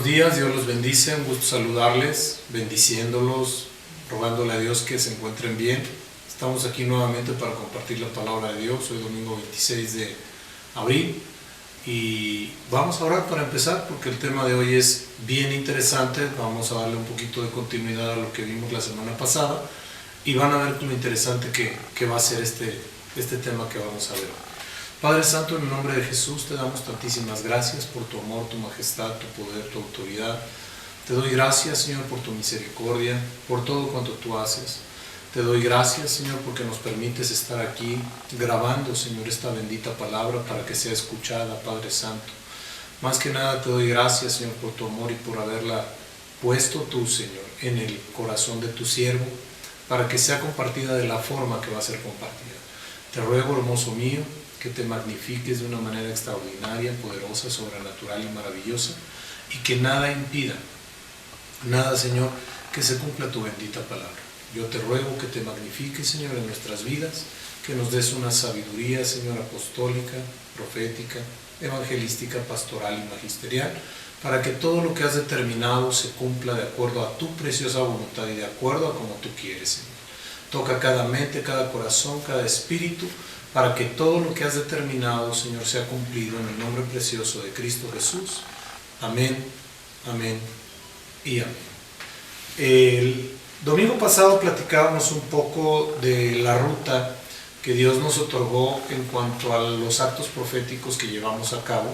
buenos días, Dios los bendice, un gusto saludarles, bendiciéndolos, rogándole a Dios que se encuentren bien. Estamos aquí nuevamente para compartir la palabra de Dios, hoy domingo 26 de abril, y vamos a orar para empezar porque el tema de hoy es bien interesante. Vamos a darle un poquito de continuidad a lo que vimos la semana pasada y van a ver lo interesante que va a ser este tema que vamos a ver hoy. Padre Santo, en el nombre de Jesús te damos tantísimas gracias por tu amor, tu majestad, tu poder, tu autoridad. Te doy gracias, Señor, por tu misericordia, por todo cuanto tú haces. Te doy gracias, Señor, porque nos permites estar aquí grabando, Señor, esta bendita palabra para que sea escuchada, Padre Santo. Más que nada te doy gracias, Señor, por tu amor y por haberla puesto tú, Señor, en el corazón de tu siervo, para que sea compartida de la forma que va a ser compartida. Te ruego, hermoso mío, que te magnifiques de una manera extraordinaria, poderosa, sobrenatural y maravillosa, y que nada impida, nada, Señor, que se cumpla tu bendita palabra. Yo te ruego que te magnifiques, Señor, en nuestras vidas, que nos des una sabiduría, Señor, apostólica, profética, evangelística, pastoral y magisterial, para que todo lo que has determinado se cumpla de acuerdo a tu preciosa voluntad y de acuerdo a como tú quieres, Señor. Toca cada mente, cada corazón, cada espíritu, para que todo lo que has determinado, Señor, sea cumplido en el nombre precioso de Cristo Jesús. Amén, amén y amén. El domingo pasado platicábamos un poco de la ruta que Dios nos otorgó en cuanto a los actos proféticos que llevamos a cabo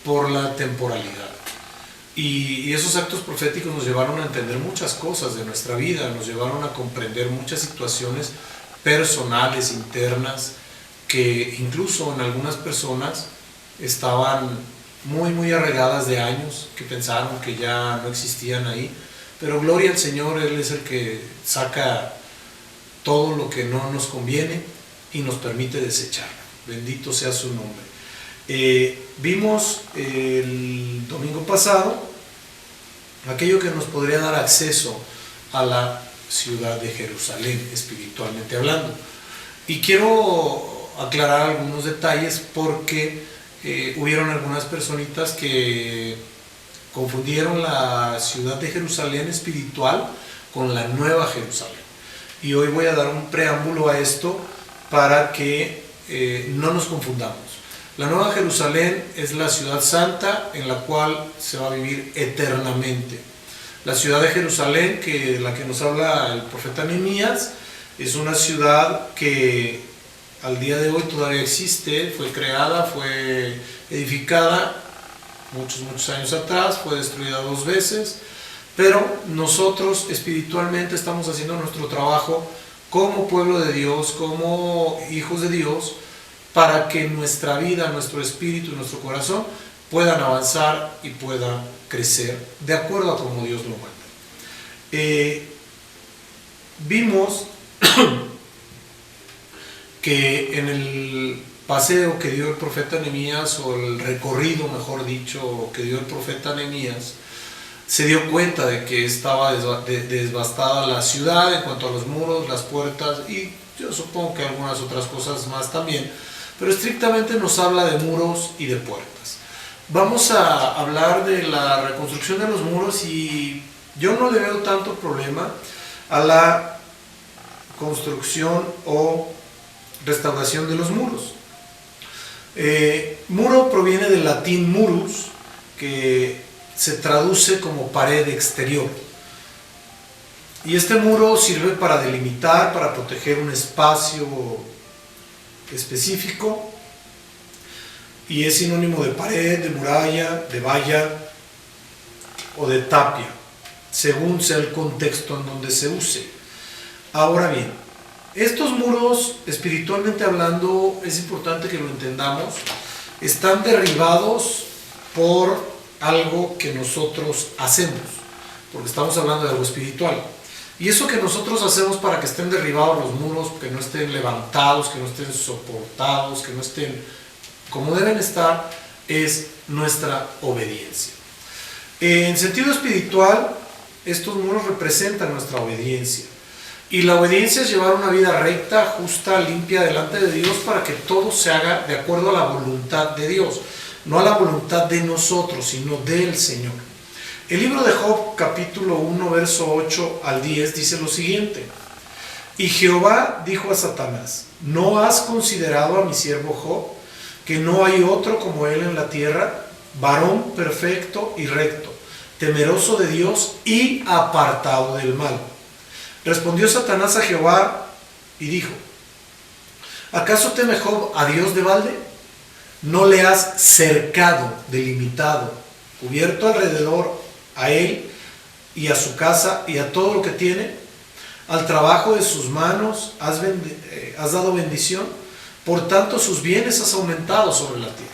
por la temporalidad. Y esos actos proféticos nos llevaron a entender muchas cosas de nuestra vida, nos llevaron a comprender muchas situaciones personales, internas, que incluso en algunas personas estaban muy arraigadas de años, que pensaron que ya no existían ahí, pero gloria al Señor, Él es el que saca todo lo que no nos conviene y nos permite desecharlo. Bendito sea su nombre. Vimos el domingo pasado aquello que nos podría dar acceso a la ciudad de Jerusalén, espiritualmente hablando. Y quiero aclarar algunos detalles porque hubieron algunas personitas que confundieron la ciudad de Jerusalén espiritual con la nueva Jerusalén. Y hoy voy a dar un preámbulo a esto para que no nos confundamos. La nueva Jerusalén es la ciudad santa en la cual se va a vivir eternamente. La ciudad de Jerusalén, la que nos habla el profeta Nehemías, es una ciudad que al día de hoy todavía existe, fue creada, fue edificada muchos años atrás, fue destruida 2 veces, pero nosotros espiritualmente estamos haciendo nuestro trabajo como pueblo de Dios, como hijos de Dios, para que nuestra vida, nuestro espíritu y nuestro corazón puedan avanzar y puedan crecer de acuerdo a como Dios lo manda. Vimos que en el paseo que dio el profeta Nehemías, o el recorrido, mejor dicho, que dio el profeta Nehemías, se dio cuenta de que estaba devastada la ciudad en cuanto a los muros, las puertas y yo supongo que algunas otras cosas más también, pero estrictamente nos habla de muros y de puertas. Vamos a hablar de la reconstrucción de los muros y yo no le veo tanto problema a la construcción o restauración de los muros. Muro proviene del latín murus, que se traduce como pared exterior. Y este muro sirve para delimitar, para proteger un espacio específico, y es sinónimo de pared, de muralla, de valla o de tapia, según sea el contexto en donde se use. Ahora bien, estos muros, espiritualmente hablando, es importante que lo entendamos, están derribados por algo que nosotros hacemos, porque estamos hablando de algo espiritual. Y eso que nosotros hacemos para que estén derribados los muros, que no estén levantados, que no estén soportados, que no estén como deben estar, es nuestra obediencia. En sentido espiritual, estos muros representan nuestra obediencia. Y la obediencia es llevar una vida recta, justa, limpia delante de Dios para que todo se haga de acuerdo a la voluntad de Dios. No a la voluntad de nosotros, sino del Señor. El libro de Job, capítulo 1, verso 8 al 10, dice lo siguiente: y Jehová dijo a Satanás: ¿no has considerado a mi siervo Job, que no hay otro como él en la tierra, varón perfecto y recto, temeroso de Dios y apartado del mal? Respondió Satanás a Jehová y dijo: ¿acaso teme Job a Dios de balde? ¿No le has cercado, delimitado, cubierto alrededor a él y a su casa y a todo lo que tiene? Al trabajo de sus manos has dado bendición, por tanto sus bienes has aumentado sobre la tierra.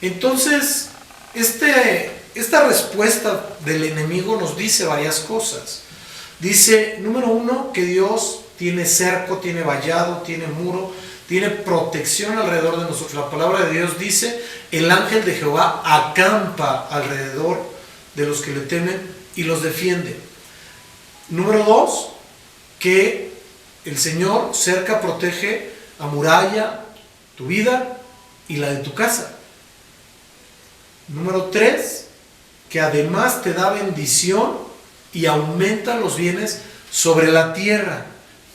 Entonces, esta respuesta del enemigo nos dice varias cosas. Dice, número uno, que Dios tiene cerco, tiene vallado, tiene muro, tiene protección alrededor de nosotros. La palabra de Dios dice: el ángel de Jehová acampa alrededor de los que le temen y los defiende. Número dos, que el Señor cerca, protege, amuralla tu vida y la de tu casa. Número tres, que además te da bendición y aumenta los bienes sobre la tierra.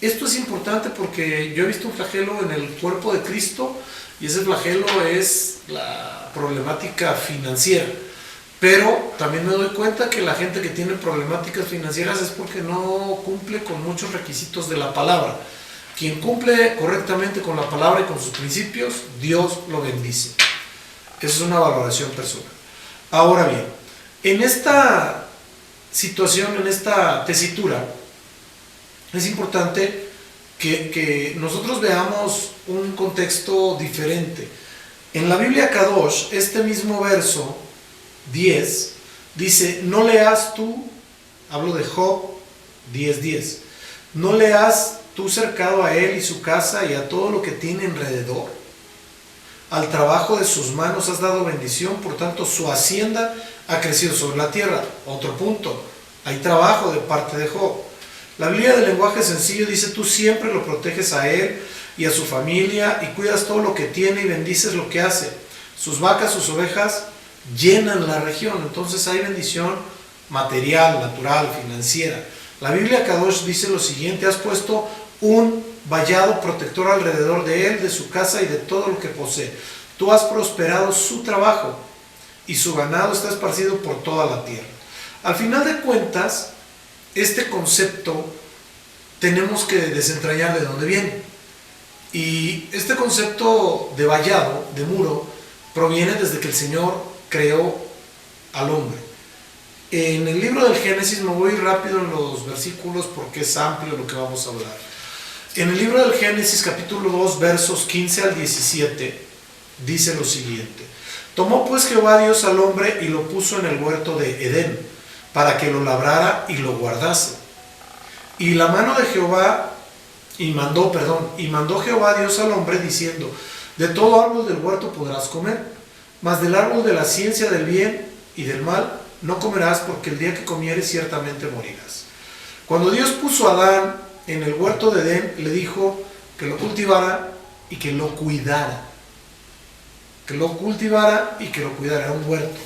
Esto es importante porque yo he visto un flagelo en el cuerpo de Cristo, y ese flagelo es la problemática financiera. Pero también me doy cuenta que la gente que tiene problemáticas financieras es porque no cumple con muchos requisitos de la palabra. Quien cumple correctamente con la palabra y con sus principios, Dios lo bendice. Esa es una valoración personal. Ahora bien, en esta situación, en esta tesitura, es importante que nosotros veamos un contexto diferente. En la Biblia Kadosh, este mismo verso 10 dice: no le has tú, hablo de Job 10:10, no le has tú cercado a él y su casa y a todo lo que tiene alrededor. Al trabajo de sus manos has dado bendición, por tanto su hacienda ha crecido sobre la tierra. Otro punto, hay trabajo de parte de Job. La Biblia del lenguaje sencillo dice: tú siempre lo proteges a él y a su familia y cuidas todo lo que tiene y bendices lo que hace. Sus vacas, sus ovejas llenan la región. Entonces hay bendición material, natural, financiera. La Biblia Kadosh dice lo siguiente: has puesto un vallado protector alrededor de él, de su casa y de todo lo que posee. Tú has prosperado su trabajo y su ganado está esparcido por toda la tierra. Al final de cuentas, este concepto tenemos que desentrañar de dónde viene. Y este concepto de vallado, de muro, proviene desde que el Señor creó al hombre. En el libro del Génesis, me voy rápido en los versículos porque es amplio lo que vamos a hablar. En el libro del Génesis, capítulo 2, versos 15 al 17, dice lo siguiente: tomó pues Jehová Dios al hombre y lo puso en el huerto de Edén, para que lo labrara y lo guardase. Y la mano de Jehová, mandó Jehová Dios al hombre diciendo: de todo árbol del huerto podrás comer, mas del árbol de la ciencia del bien y del mal no comerás, porque el día que comieres ciertamente morirás. Cuando Dios puso a Adán en el huerto de Edén, le dijo que lo cultivara y que lo cuidara. Que lo cultivara y que lo cuidara. Era un huerto.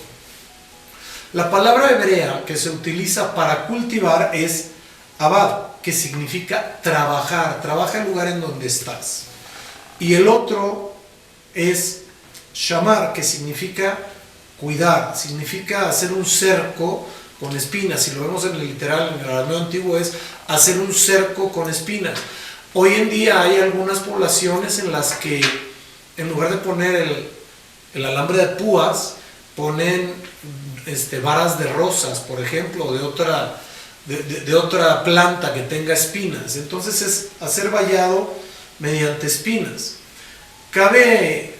La palabra hebrea que se utiliza para cultivar es abad, que significa trabajar. Trabaja el lugar en donde estás. Y el otro es shamar, que significa cuidar, significa hacer un cerco con espinas. Si lo vemos en el literal, en el arameo antiguo, es hacer un cerco con espinas. Hoy en día hay algunas poblaciones en las que, en lugar de poner el alambre de púas, ponen varas de rosas, por ejemplo, o de otra planta que tenga espinas. Entonces es hacer vallado mediante espinas. Cabe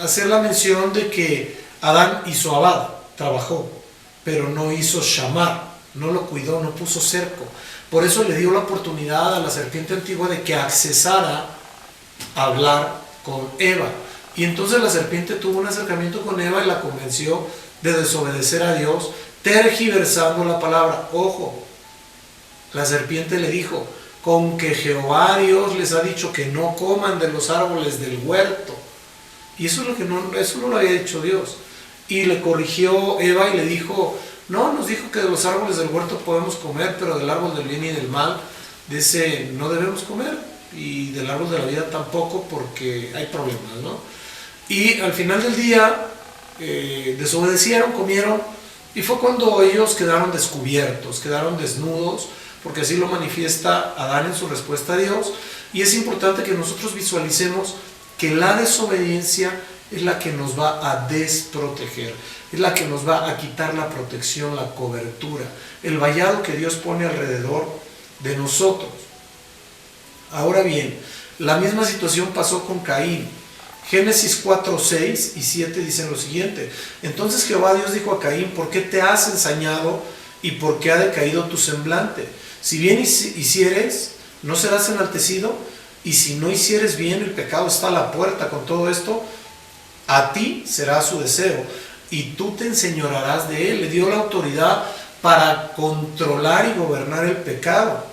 hacer la mención de que Adán hizo abad, trabajó, pero no hizo shamar, no lo cuidó, no puso cerco. Por eso le dio la oportunidad a la serpiente antigua de que accesara a hablar con Eva. Y entonces la serpiente tuvo un acercamiento con Eva y la convenció de desobedecer a Dios, tergiversando la palabra. Ojo, la serpiente le dijo: con que Jehová Dios les ha dicho que no coman de los árboles del huerto. Y eso no lo había dicho Dios. Y le corrigió Eva y le dijo: No, nos dijo que de los árboles del huerto podemos comer, pero del árbol del bien y del mal, de ese no debemos comer, y del árbol de la vida tampoco, porque hay problemas, ¿no? Y al final del día desobedecieron, comieron, y fue cuando ellos quedaron descubiertos, quedaron desnudos, porque así lo manifiesta Adán en su respuesta a Dios. Y es importante que nosotros visualicemos que la desobediencia es la que nos va a desproteger, es la que nos va a quitar la protección, la cobertura, el vallado que Dios pone alrededor de nosotros. Ahora bien, la misma situación pasó con Caín. Génesis 4, 6 y 7 dicen lo siguiente: entonces Jehová Dios dijo a Caín, ¿por qué te has ensañado y por qué ha decaído tu semblante? Si bien hicieres, no serás enaltecido, y si no hicieres bien, el pecado está a la puerta. Con todo esto, a ti será su deseo, y tú te enseñorearás de él. Le dio la autoridad para controlar y gobernar el pecado.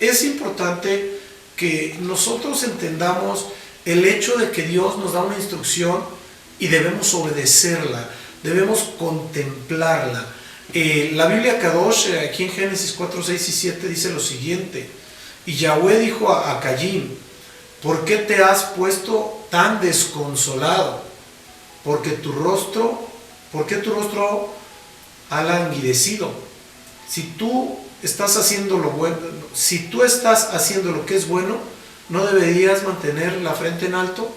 Es importante que nosotros entendamos el hecho de que Dios nos da una instrucción y debemos obedecerla, debemos contemplarla. La Biblia Kadosh, aquí en Génesis 4, 6 y 7, dice lo siguiente: y Yahweh dijo a Caín, ¿por qué te has puesto tan desconsolado? ¿Por qué tu rostro ha languidecido? Si tú estás haciendo lo bueno, si tú estás haciendo lo que es bueno, ¿no deberías mantener la frente en alto?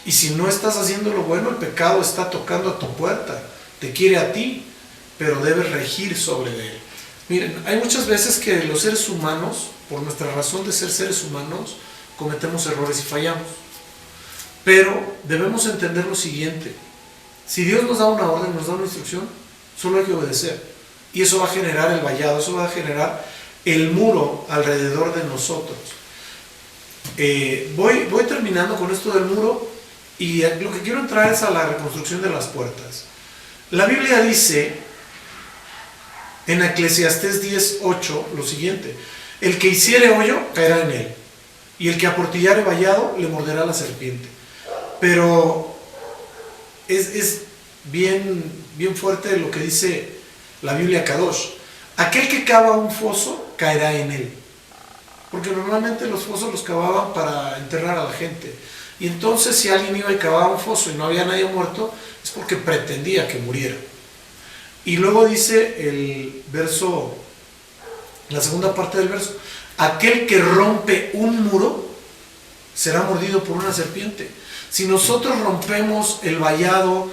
Y si no estás haciendo lo bueno, el pecado está tocando a tu puerta, te quiere a ti, pero debes regir sobre él. Miren, hay muchas veces que los seres humanos, por nuestra razón de ser seres humanos, cometemos errores y fallamos. Pero debemos entender lo siguiente: si Dios nos da una orden, nos da una instrucción, solo hay que obedecer. Y eso va a generar el vallado, eso va a generar el muro alrededor de nosotros. Voy terminando con esto del muro, y lo que quiero entrar es a la reconstrucción de las puertas. La Biblia dice en Eclesiastés 10:8 lo siguiente: el que hiciere hoyo caerá en él, y el que aportillare vallado le morderá la serpiente. Pero es bien fuerte lo que dice la Biblia Kadosh: aquel que cava un foso caerá en él. Porque normalmente los fosos los cavaban para enterrar a la gente, y entonces si alguien iba y cavaba un foso y no había nadie muerto, es porque pretendía que muriera. Y luego dice el verso, la segunda parte del verso: aquel que rompe un muro será mordido por una serpiente. Si nosotros rompemos el vallado,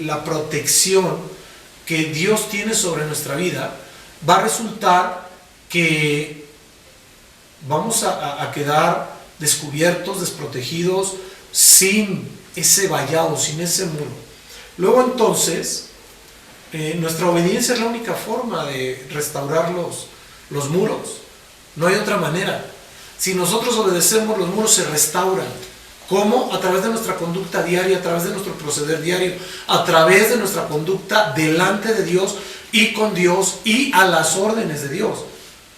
la protección que Dios tiene sobre nuestra vida, va a resultar que vamos a quedar descubiertos, desprotegidos, sin ese vallado, sin ese muro. Luego entonces, nuestra obediencia es la única forma de restaurar los muros. No hay otra manera. Si nosotros obedecemos, los muros se restauran. ¿Cómo? A través de nuestra conducta diaria, a través de nuestro proceder diario, a través de nuestra conducta delante de Dios y con Dios y a las órdenes de Dios.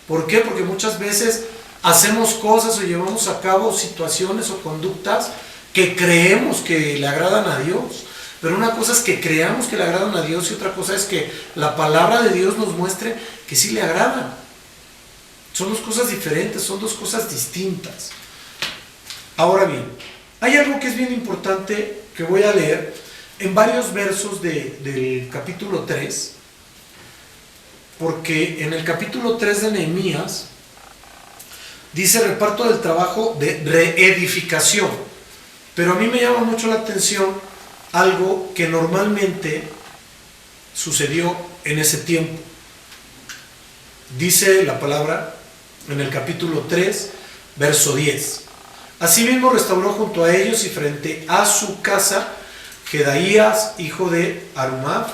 ¿Por qué? Porque muchas veces hacemos cosas o llevamos a cabo situaciones o conductas que creemos que le agradan a Dios. Pero una cosa es que creamos que le agradan a Dios, y otra cosa es que la palabra de Dios nos muestre que sí le agradan. Son dos cosas diferentes, son dos cosas distintas. Ahora bien, hay algo que es bien importante que voy a leer en varios versos del capítulo 3, porque en el capítulo 3 de Nehemías dice reparto del trabajo de reedificación. Pero a mí me llama mucho la atención algo que normalmente sucedió en ese tiempo. Dice la palabra en el capítulo 3, verso 10: asimismo restauró junto a ellos y frente a su casa Jedaías, hijo de Harumaf,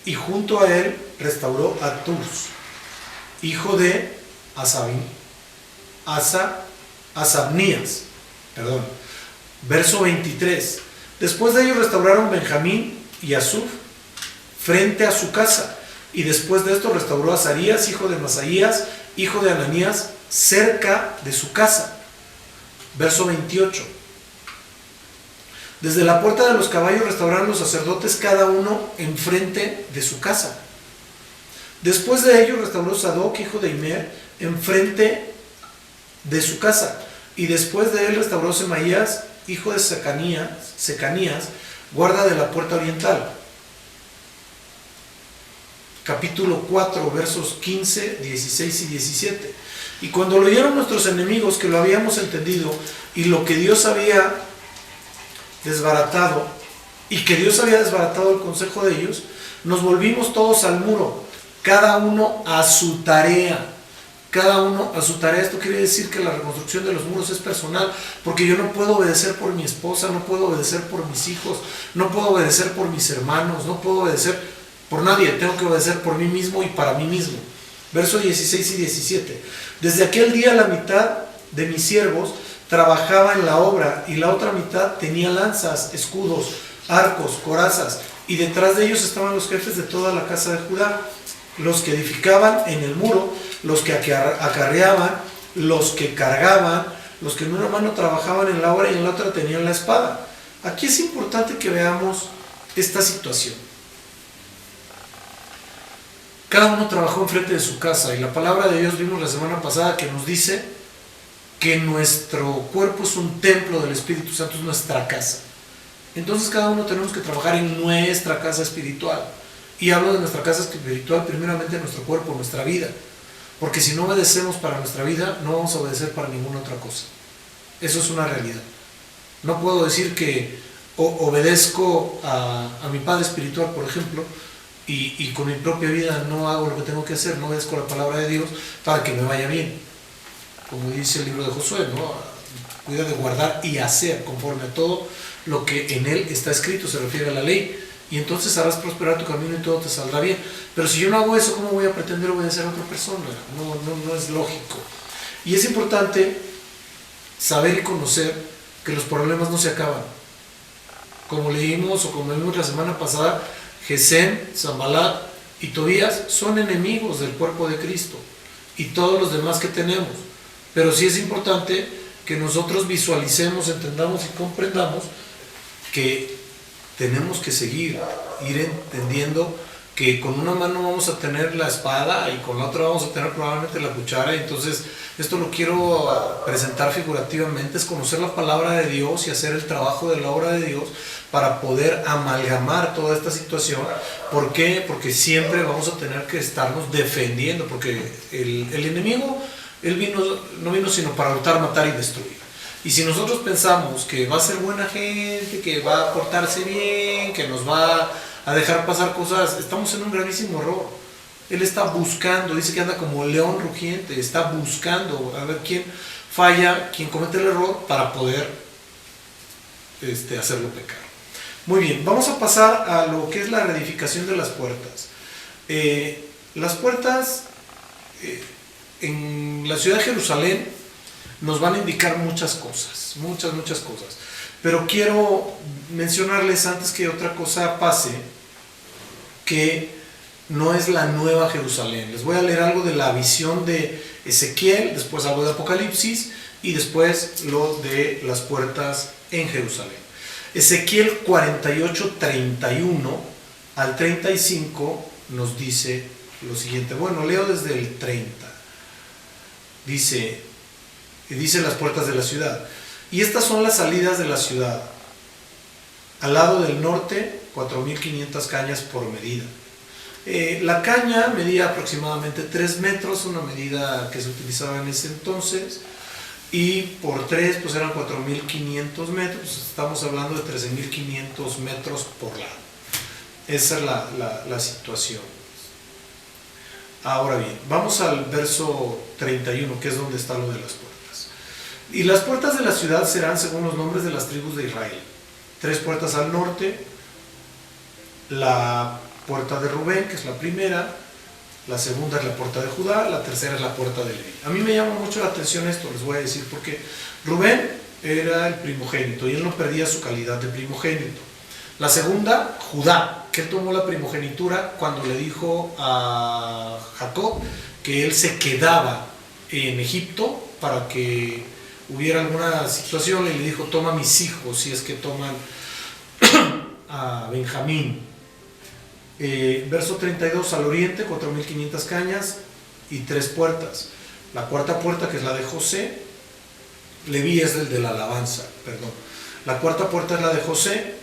y junto a él restauró a Turs, hijo de Asabnías. Verso 23: después de ellos restauraron Benjamín y Asuf frente a su casa, y después de esto restauró a Azarías, hijo de Masaías, hijo de Ananías, cerca de su casa. Verso 28: Desde la puerta de los caballos restauraron los sacerdotes cada uno enfrente de su casa. Después de ello restauró Sadoc, hijo de Imer, enfrente de su casa. Y después de él restauró Semaías, hijo de Secanías, guarda de la puerta oriental. Capítulo 4, versos 15, 16 y 17. Y cuando lo oyeron nuestros enemigos que lo habíamos entendido y lo que Dios había desbaratado, y que Dios había desbaratado el consejo de ellos, nos volvimos todos al muro, cada uno a su tarea. Cada uno a su tarea. Esto quiere decir que la reconstrucción de los muros es personal, porque yo no puedo obedecer por mi esposa, no puedo obedecer por mis hijos, no puedo obedecer por mis hermanos, no puedo obedecer por nadie, tengo que obedecer por mí mismo y para mí mismo. Versos 16 y 17. Desde aquel día la mitad de mis siervos trabajaba en la obra y la otra mitad tenía lanzas, escudos, arcos, corazas, y detrás de ellos estaban los jefes de toda la casa de Judá, los que edificaban en el muro, los que acarreaban, los que cargaban, los que en una mano trabajaban en la obra y en la otra tenían la espada. Aquí es importante que veamos esta situación. Cada uno trabajó enfrente de su casa, y la palabra de Dios vimos la semana pasada que nos dice que nuestro cuerpo es un templo del Espíritu Santo, es nuestra casa. Entonces cada uno tenemos que trabajar en nuestra casa espiritual. Y hablo de nuestra casa espiritual, primeramente nuestro cuerpo, nuestra vida. Porque si no obedecemos para nuestra vida, no vamos a obedecer para ninguna otra cosa. Eso es una realidad. No puedo decir que obedezco a mi padre espiritual, por ejemplo, y con mi propia vida no hago lo que tengo que hacer, no obedezco la palabra de Dios para que me vaya bien. Como dice el libro de Josué, ¿no? Cuida de guardar y hacer conforme a todo lo que en él está escrito, se refiere a la ley. Y entonces harás prosperar tu camino y todo te saldrá bien. Pero si yo no hago eso, ¿cómo voy a pretender obedecer a otra persona? No es lógico. Y es importante saber y conocer que los problemas no se acaban. Como leímos o como vimos la semana pasada, Gesem, Sanbalat y Tobías son enemigos del cuerpo de Cristo y todos los demás que tenemos. Pero sí es importante que nosotros visualicemos, entendamos y comprendamos que tenemos que ir entendiendo que con una mano vamos a tener la espada y con la otra vamos a tener probablemente la cuchara. Entonces esto lo quiero presentar figurativamente, es conocer la palabra de Dios y hacer el trabajo de la obra de Dios para poder amalgamar toda esta situación. ¿Por qué? Porque siempre vamos a tener que estarnos defendiendo, porque el enemigo, él no vino sino para hurtar, matar y destruir. Y si nosotros pensamos que va a ser buena gente, que va a portarse bien, que nos va a dejar pasar cosas, estamos en un gravísimo error. Él está buscando, dice que anda como león rugiente, está buscando a ver quién falla, quién comete el error para poder hacerlo pecar. Muy bien, vamos a pasar a lo que es la reedificación de las puertas. Las puertas en la ciudad de Jerusalén nos van a indicar muchas cosas, muchas cosas. Pero quiero mencionarles antes que otra cosa pase, que no es la nueva Jerusalén. Les voy a leer algo de la visión de Ezequiel, después algo de Apocalipsis y después lo de las puertas en Jerusalén. Ezequiel 48, 31 al 35 nos dice lo siguiente. Bueno, leo desde el 30. Dice las puertas de la ciudad. Y estas son las salidas de la ciudad. Al lado del norte, 4.500 cañas por medida. La caña medía aproximadamente 3 metros, una medida que se utilizaba en ese entonces. Y por 3, pues eran 4.500 metros. Estamos hablando de 13.500 metros por lado. Esa es la situación. Ahora bien, vamos al verso 31, que es donde está lo de las puertas. Y las puertas de la ciudad serán según los nombres de las tribus de Israel. 3 puertas al norte, la puerta de Rubén, que es la primera, la segunda es la puerta de Judá, la tercera es la puerta de Leví. A mí me llama mucho la atención esto, les voy a decir, porque Rubén era el primogénito y él no perdía su calidad de primogénito. La segunda, Judá, que él tomó la primogenitura cuando le dijo a Jacob que él se quedaba en Egipto para que hubiera alguna situación, y le dijo: toma mis hijos, si es que toman a Benjamín. Verso 32, al oriente 4500 cañas y 3 puertas. La cuarta puerta, que es la de José, Leví es el de la alabanza, perdón. La cuarta puerta es la de José,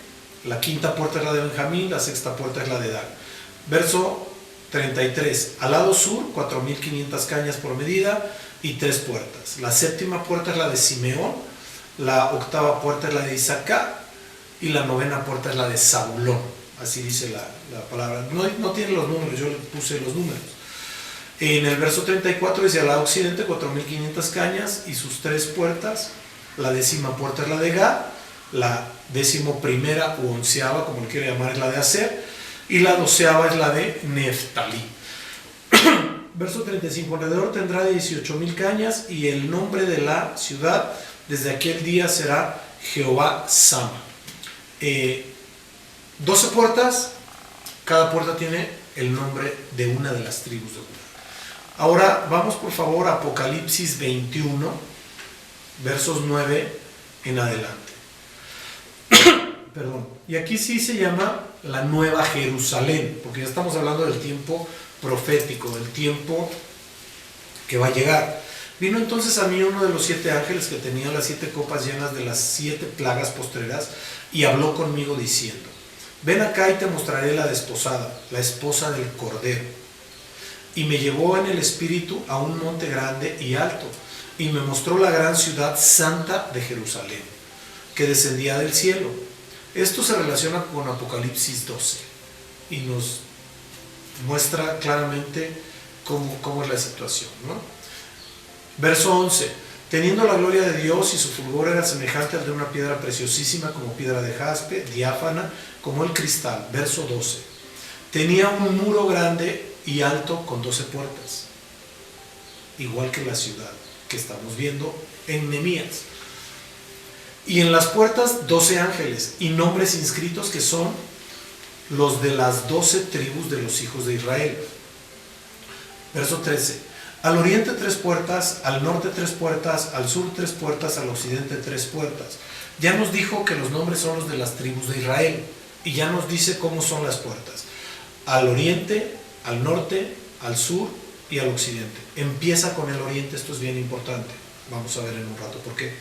la quinta puerta es la de Benjamín, la sexta puerta es la de Dan. Verso 33, al lado sur 4500 cañas por medida y 3 puertas. La séptima puerta es la de Simeón, la octava puerta es la de Isaacar y la novena puerta es la de Zabulón. Así dice la palabra. No tiene los números, yo le puse los números. En el verso 34 dice: al lado occidente 4500 cañas y sus 3 puertas. La décima puerta es la de Gad, la 11ª u 11ª, como le quiere llamar, es la de Aser, y la 12ª es la de Neftalí. Verso 35, alrededor tendrá 18,000 cañas, y el nombre de la ciudad desde aquel día será Jehová Sama. 12 puertas, cada puerta tiene el nombre de una de las tribus de Judá. Ahora vamos por favor a Apocalipsis 21, versos 9 en adelante. Perdón. Y aquí sí se llama la Nueva Jerusalén, porque ya estamos hablando del tiempo profético, del tiempo que va a llegar. Vino entonces a mí uno de los 7 ángeles que tenía las 7 copas llenas de las 7 plagas postreras, y habló conmigo diciendo: ven acá y te mostraré la desposada, la esposa del Cordero. Y me llevó en el espíritu a un monte grande y alto, y me mostró la gran ciudad santa de Jerusalén, que descendía del cielo. Esto se relaciona con Apocalipsis 12 y nos muestra claramente cómo es la situación, ¿no? Verso 11: teniendo la gloria de Dios, y su fulgor era semejante al de una piedra preciosísima, como piedra de jaspe, diáfana como el cristal. Verso 12: tenía un muro grande y alto con 12 puertas, igual que la ciudad que estamos viendo en Nehemías. Y en las puertas 12 ángeles y nombres inscritos, que son los de las 12 tribus de los hijos de Israel. Verso 13: al oriente 3 puertas, al norte 3 puertas, al sur 3 puertas, al occidente 3 puertas. Ya nos dijo que los nombres son los de las tribus de Israel, y ya nos dice cómo son las puertas: al oriente, al norte, al sur y al occidente. Empieza con el oriente, esto es bien importante. Vamos a ver en un rato por qué.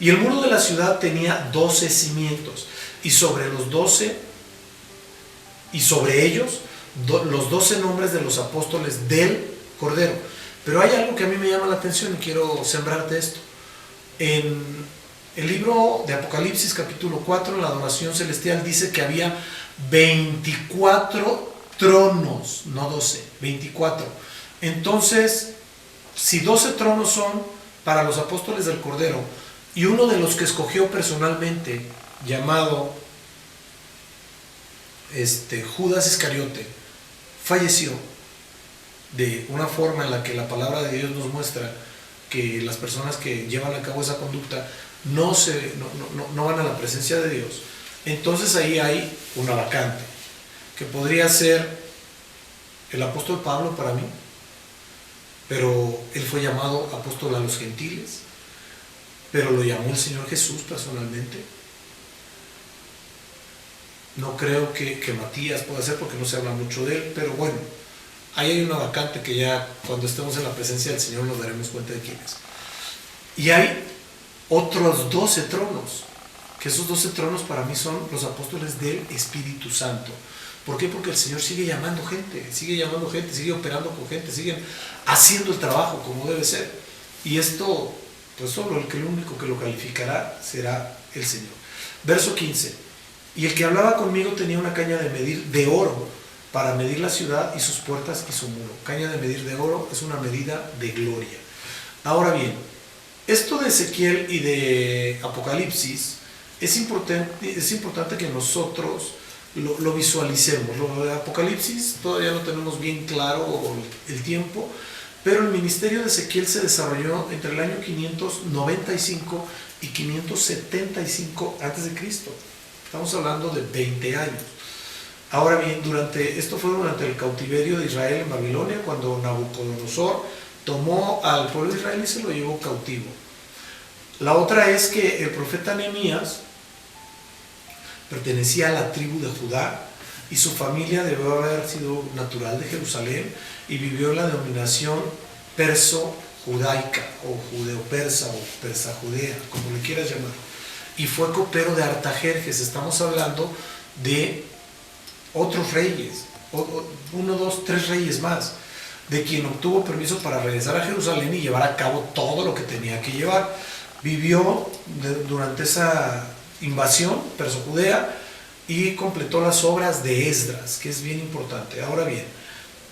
Y el muro de la ciudad tenía 12 cimientos, y sobre los 12, y sobre ellos, los 12 nombres de los apóstoles del Cordero. Pero hay algo que a mí me llama la atención y quiero sembrarte esto. En el libro de Apocalipsis capítulo 4, en la adoración celestial, dice que había 24 tronos, no 12, 24. Entonces, si 12 tronos son para los apóstoles del Cordero, y uno de los que escogió personalmente, llamado Judas Iscariote, falleció de una forma en la que la palabra de Dios nos muestra que las personas que llevan a cabo esa conducta no van a la presencia de Dios. Entonces ahí hay una vacante, que podría ser el apóstol Pablo para mí, pero él fue llamado apóstol a los gentiles, pero lo llamó el Señor Jesús personalmente. No creo que Matías pueda ser, porque no se habla mucho de él, pero bueno, ahí hay una vacante que ya cuando estemos en la presencia del Señor nos daremos cuenta de quién es. Y hay otros 12 tronos, que esos 12 tronos para mí son los apóstoles del Espíritu Santo. ¿Por qué? Porque el Señor sigue llamando gente, sigue operando con gente, sigue haciendo el trabajo como debe ser. Y esto, pues solo el único que lo calificará será el Señor. Verso 15: y el que hablaba conmigo tenía una caña de medir de oro para medir la ciudad y sus puertas y su muro. Caña de medir de oro es una medida de gloria. Ahora bien, esto de Ezequiel y de Apocalipsis es importante que nosotros lo visualicemos. Lo de Apocalipsis todavía no tenemos bien claro el tiempo, pero el ministerio de Ezequiel se desarrolló entre el año 595 y 575 a.C. Estamos hablando de 20 años. Ahora bien, esto fue durante el cautiverio de Israel en Babilonia, cuando Nabucodonosor tomó al pueblo de Israel y se lo llevó cautivo. La otra es que el profeta Nehemías pertenecía a la tribu de Judá y su familia debió haber sido natural de Jerusalén y vivió en la denominación perso-judaica o judeo-persa o persa-judea, como le quieras llamar. Y fue copero de Artajerjes. Estamos hablando de otros reyes, uno, dos, tres reyes más, de quien obtuvo permiso para regresar a Jerusalén y llevar a cabo todo lo que tenía que llevar. Vivió durante esa invasión perso-judea y completó las obras de Esdras, que es bien importante. Ahora bien,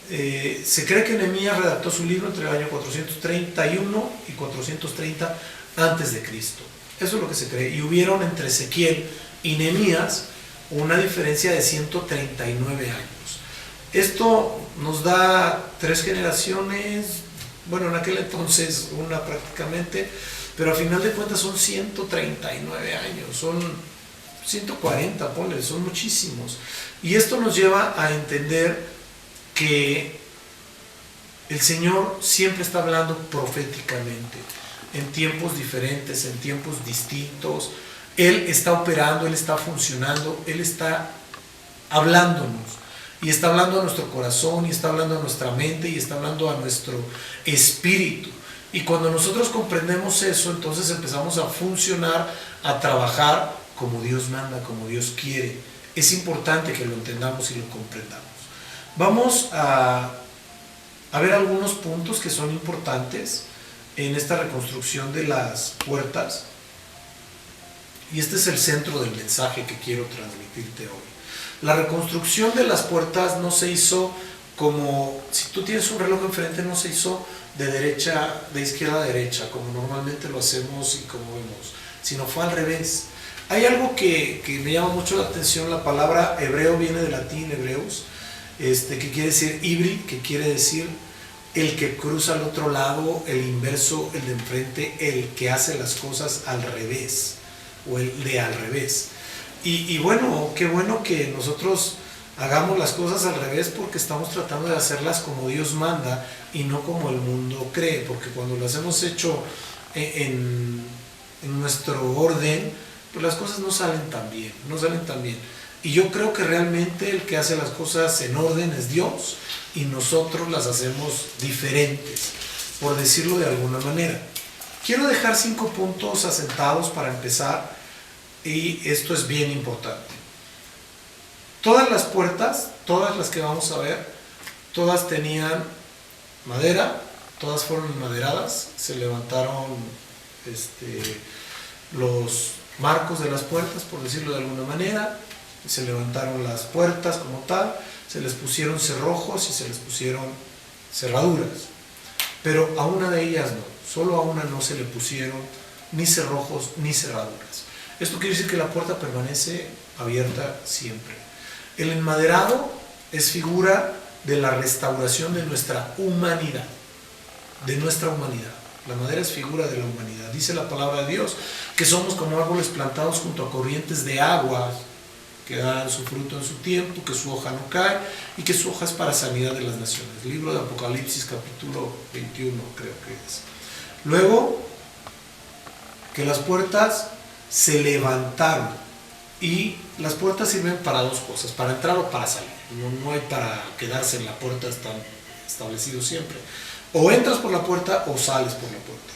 se cree que Nehemías redactó su libro entre el año 431 y 430 antes de Cristo. Eso es lo que se cree. Y hubieron entre Ezequiel y Nehemías una diferencia de 139 años. Esto nos da 3 generaciones, bueno, en aquel entonces una prácticamente, pero a final de cuentas son 139 años, son 140, ponle, son muchísimos. Y esto nos lleva a entender que el Señor siempre está hablando proféticamente, en tiempos diferentes, en tiempos distintos. Él está operando, Él está funcionando, Él está hablándonos. Y está hablando a nuestro corazón, y está hablando a nuestra mente, y está hablando a nuestro espíritu. Y cuando nosotros comprendemos eso, entonces empezamos a funcionar, a trabajar como Dios manda, como Dios quiere. Es importante que lo entendamos y lo comprendamos. Vamos a ver algunos puntos que son importantes en esta reconstrucción de las puertas. Y este es el centro del mensaje que quiero transmitirte hoy. La reconstrucción de las puertas no se hizo como, si tú tienes un reloj enfrente, no se hizo de izquierda a derecha, como normalmente lo hacemos y como vemos, sino fue al revés. Hay algo que me llama mucho la atención. La palabra hebreo viene del latín hebreus, que quiere decir híbrid, que quiere decir el que cruza al otro lado, el inverso, el de enfrente, el que hace las cosas al revés, o el de al revés. Y bueno, qué bueno que nosotros hagamos las cosas al revés, porque estamos tratando de hacerlas como Dios manda y no como el mundo cree, porque cuando las hemos hecho en nuestro orden, pues las cosas no salen tan bien, no salen tan bien. Y yo creo que realmente el que hace las cosas en orden es Dios, y nosotros las hacemos diferentes, por decirlo de alguna manera. Quiero dejar 5 puntos asentados para empezar, y esto es bien importante. Todas las puertas, todas las que vamos a ver, todas tenían madera, todas fueron enmaderadas, se levantaron los marcos de las puertas, por decirlo de alguna manera, se levantaron las puertas como tal, se les pusieron cerrojos y se les pusieron cerraduras, pero a una de ellas no, solo a una no se le pusieron ni cerrojos ni cerraduras. Esto quiere decir que la puerta permanece abierta siempre. El enmaderado es figura de la restauración de nuestra humanidad, La madera es figura de la humanidad. Dice la palabra de Dios que somos como árboles plantados junto a corrientes de agua, que dan su fruto en su tiempo, que su hoja no cae y que su hoja es para sanidad de las naciones. Libro de Apocalipsis, capítulo 21, creo que es. Luego, que las puertas se levantaron, y las puertas sirven para 2 cosas, para entrar o para salir. No hay para quedarse en la puerta, está establecido siempre. O entras por la puerta o sales por la puerta.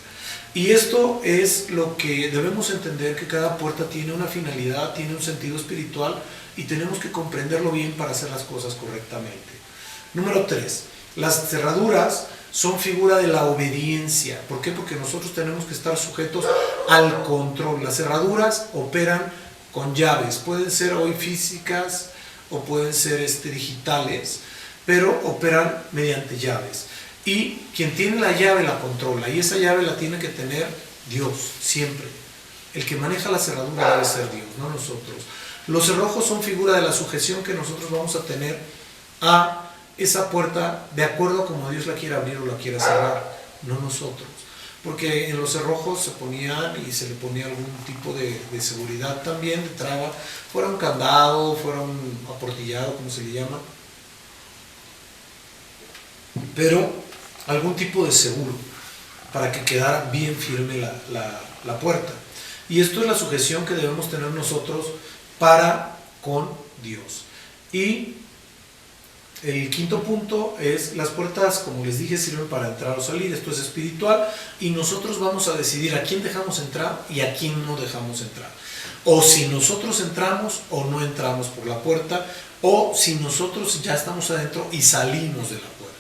Y esto es lo que debemos entender, que cada puerta tiene una finalidad, tiene un sentido espiritual, y tenemos que comprenderlo bien para hacer las cosas correctamente. Número 3. Las cerraduras son figura de la obediencia. ¿Por qué? Porque nosotros tenemos que estar sujetos al control. Las cerraduras operan con llaves, pueden ser hoy físicas o pueden ser digitales, pero operan mediante llaves. Y quien tiene la llave la controla, y esa llave la tiene que tener Dios, siempre. El que maneja la cerradura debe ser Dios, no nosotros. Los cerrojos son figura de la sujeción que nosotros vamos a tener a esa puerta de acuerdo a como Dios la quiera abrir o la quiera cerrar, no nosotros. Porque en los cerrojos se ponían y se le ponía algún tipo de seguridad también, de traba, fuera un candado, fuera un aportillado, como se le llama, pero algún tipo de seguro para que quedara bien firme la puerta. Y esto es la sujeción que debemos tener nosotros para con Dios. Y el quinto punto es: las puertas, como les dije, sirven para entrar o salir. Esto es espiritual, y nosotros vamos a decidir a quién dejamos entrar y a quién no dejamos entrar, o si nosotros entramos o no entramos por la puerta, o si nosotros ya estamos adentro y salimos de la puerta.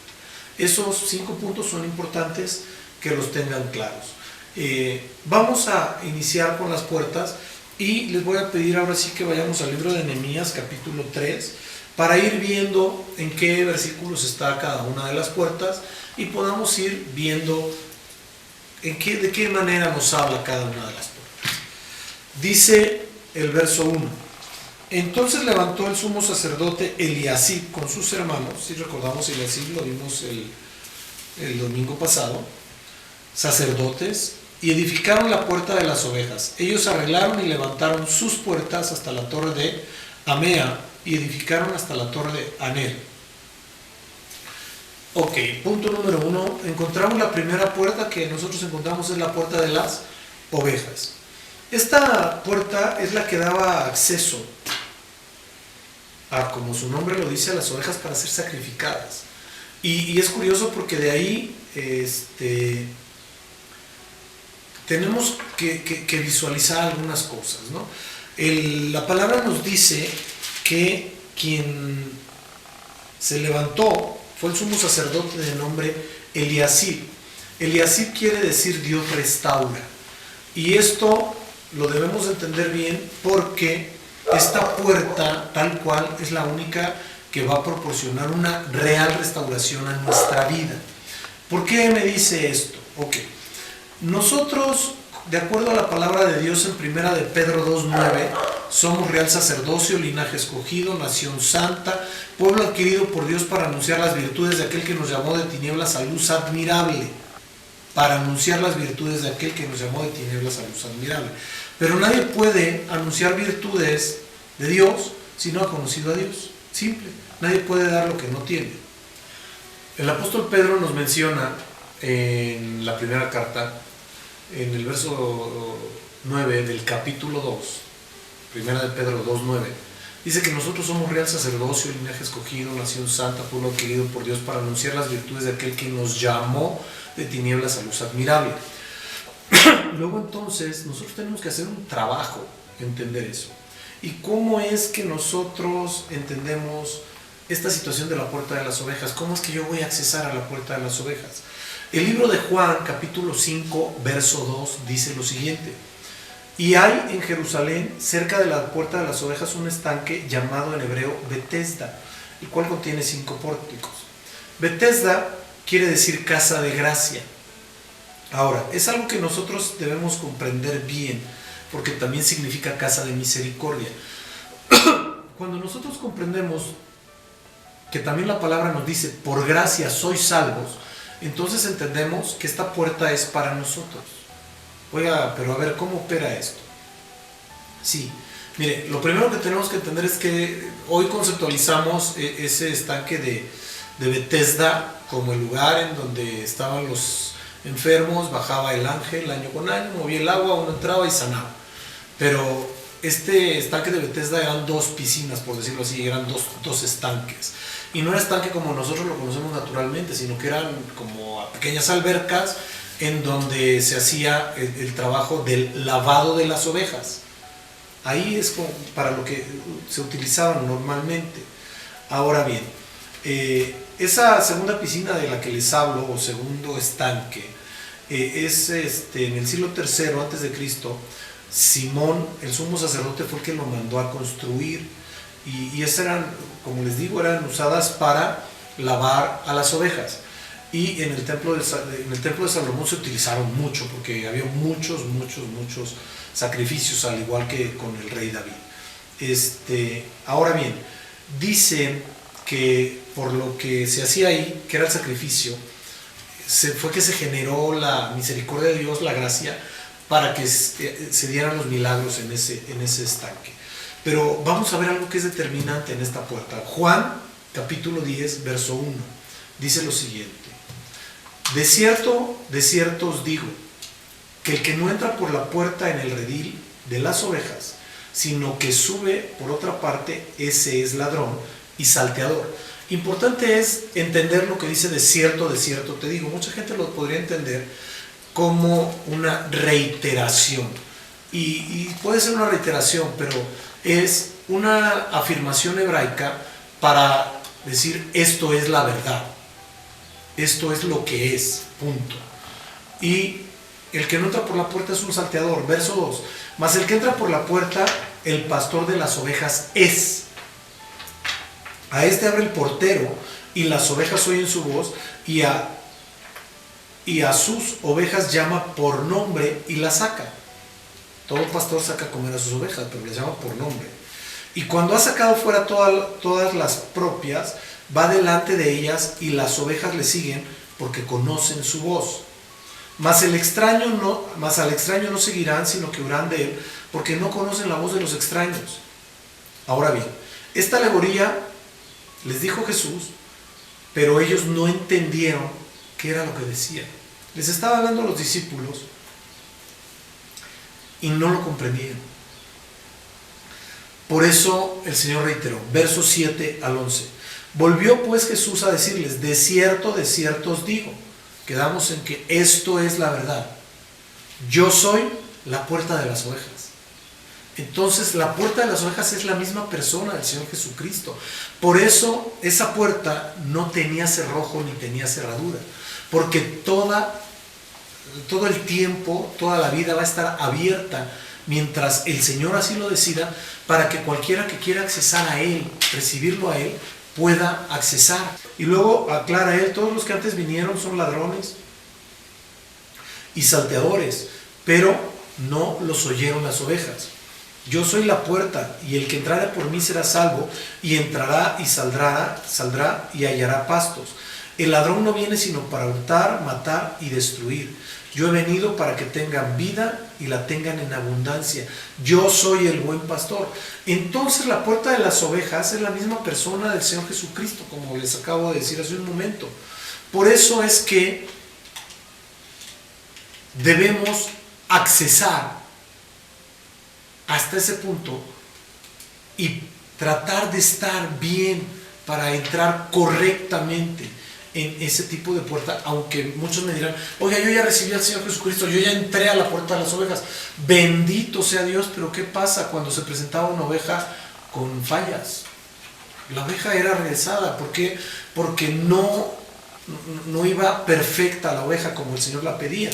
Esos 5 puntos son importantes que los tengan claros. Vamos a iniciar con las puertas, y les voy a pedir ahora sí que vayamos al libro de Nehemías capítulo 3 para ir viendo en qué versículos está cada una de las puertas, y podamos ir viendo de qué manera nos habla cada una de las puertas. Dice el verso 1: entonces levantó el sumo sacerdote Eliasib con sus hermanos. Si recordamos, Eliasib lo vimos el domingo pasado, sacerdotes, y edificaron la puerta de las ovejas. Ellos arreglaron y levantaron sus puertas hasta la torre de Amea, y edificaron hasta la torre de Aner. Ok, punto número 1. Encontramos la primera puerta que nosotros encontramos, es la puerta de las ovejas. Esta puerta es la que daba acceso a, como su nombre lo dice, a las ovejas para ser sacrificadas. Y es curioso porque de ahí tenemos que visualizar algunas cosas, ¿no? La palabra nos dice que quien se levantó fue el sumo sacerdote de nombre Eliasib. Eliasib quiere decir Dios restaura. Y esto lo debemos entender bien, porque esta puerta tal cual es la única que va a proporcionar una real restauración a nuestra vida. ¿Por qué me dice esto? Ok, nosotros, de acuerdo a la palabra de Dios en primera de Pedro 2:9, somos real sacerdocio, linaje escogido, nación santa, pueblo adquirido por Dios para anunciar las virtudes de aquel que nos llamó de tinieblas a luz admirable. Para anunciar las virtudes de aquel que nos llamó de tinieblas a luz admirable. Pero nadie puede anunciar virtudes de Dios si no ha conocido a Dios. Simple. Nadie puede dar lo que no tiene. El apóstol Pedro nos menciona en la primera carta, en el verso 9 del capítulo 2, primera de Pedro 2:9, dice que nosotros somos real sacerdocio, linaje escogido, nación santa, pueblo adquirido por Dios para anunciar las virtudes de aquel que nos llamó de tinieblas a luz admirable. Luego entonces nosotros tenemos que hacer un trabajo, entender eso. ¿Y cómo es que nosotros entendemos esta situación de la puerta de las ovejas? ¿Cómo es que yo voy a accesar a la puerta de las ovejas? El libro de Juan, capítulo 5, verso 2, dice lo siguiente: y hay en Jerusalén, cerca de la puerta de las ovejas, un estanque llamado en hebreo Betesda, el cual contiene 5 pórticos. Betesda quiere decir casa de gracia. Ahora, es algo que nosotros debemos comprender bien, porque también significa casa de misericordia. Cuando nosotros comprendemos que también la palabra nos dice, por gracia sois salvos, entonces entendemos que esta puerta es para nosotros. Oiga, pero a ver, ¿cómo opera esto? Sí, mire, lo primero que tenemos que entender es que hoy conceptualizamos ese estanque de Betesda como el lugar en donde estaban los enfermos, bajaba el ángel año con año, movía el agua, uno entraba y sanaba. Pero este estanque de Betesda eran 2 piscinas, por decirlo así, eran dos estanques. Y no era estanque como nosotros lo conocemos naturalmente, sino que eran como pequeñas albercas en donde se hacía el trabajo del lavado de las ovejas. Ahí es como para lo que se utilizaban normalmente. Ahora bien, esa segunda piscina de la que les hablo, o segundo estanque, es en el siglo III antes de Cristo. Simón, el sumo sacerdote, fue el que lo mandó a construir, y esas eran, como les digo, eran usadas para lavar a las ovejas. Y en el templo de Salomón se utilizaron mucho, porque había muchos sacrificios, al igual que con el rey David. Ahora bien, dice que por lo que se hacía ahí, que era el sacrificio, fue que se generó la misericordia de Dios, la gracia, para que se dieran los milagros en ese estanque. Pero vamos a ver algo que es determinante en esta puerta. Juan, capítulo 10, verso 1, dice lo siguiente: de cierto os digo, que el que no entra por la puerta en el redil de las ovejas, sino que sube por otra parte, ese es ladrón y salteador. Importante es entender lo que dice de cierto te digo. Mucha gente lo podría entender como una reiteración. Y puede ser una reiteración, pero es una afirmación hebraica para decir esto es la verdad. Esto es lo que es, punto. Y el que no entra por la puerta es un salteador. Verso 2. Mas el que entra por la puerta, el pastor de las ovejas es. A este abre el portero, y las ovejas oyen su voz, y a sus ovejas llama por nombre y las saca. Todo pastor saca a comer a sus ovejas, pero les llama por nombre. Y cuando ha sacado fuera todas las propias, va delante de ellas, y las ovejas le siguen porque conocen su voz. Mas al extraño no seguirán, sino que huirán de él, porque no conocen la voz de los extraños. Ahora bien, esta alegoría les dijo Jesús, pero ellos no entendieron qué era lo que decía. Les estaba hablando a los discípulos y no lo comprendieron. Por eso el Señor reiteró, versos 7 al 11. Volvió pues Jesús a decirles, de cierto os digo. Quedamos en que esto es la verdad. Yo soy la puerta de las ovejas. Entonces la puerta de las ovejas es la misma persona del Señor Jesucristo. Por eso esa puerta no tenía cerrojo ni tenía cerradura, porque todo el tiempo, toda la vida va a estar abierta mientras el Señor así lo decida, para que cualquiera que quiera accesar a Él, recibirlo a Él, pueda accesar. Y luego aclara Él, todos los que antes vinieron son ladrones y salteadores, pero no los oyeron las ovejas. Yo soy la puerta, y el que entrare por mí será salvo, y entrará y saldrá y hallará pastos. El ladrón no viene sino para hurtar, matar y destruir. Yo he venido para que tengan vida y la tengan en abundancia. Yo soy el buen pastor. Entonces la puerta de las ovejas es la misma persona del Señor Jesucristo, como les acabo de decir hace un momento. Por eso es que debemos accesar hasta ese punto y tratar de estar bien para entrar correctamente en ese tipo de puerta. Aunque muchos me dirán, oiga, yo ya recibí al Señor Jesucristo, yo ya entré a la puerta de las ovejas, bendito sea Dios. Pero ¿qué pasa cuando se presentaba una oveja con fallas? La oveja era regresada. ¿Por qué? Porque no iba perfecta la oveja como el Señor la pedía.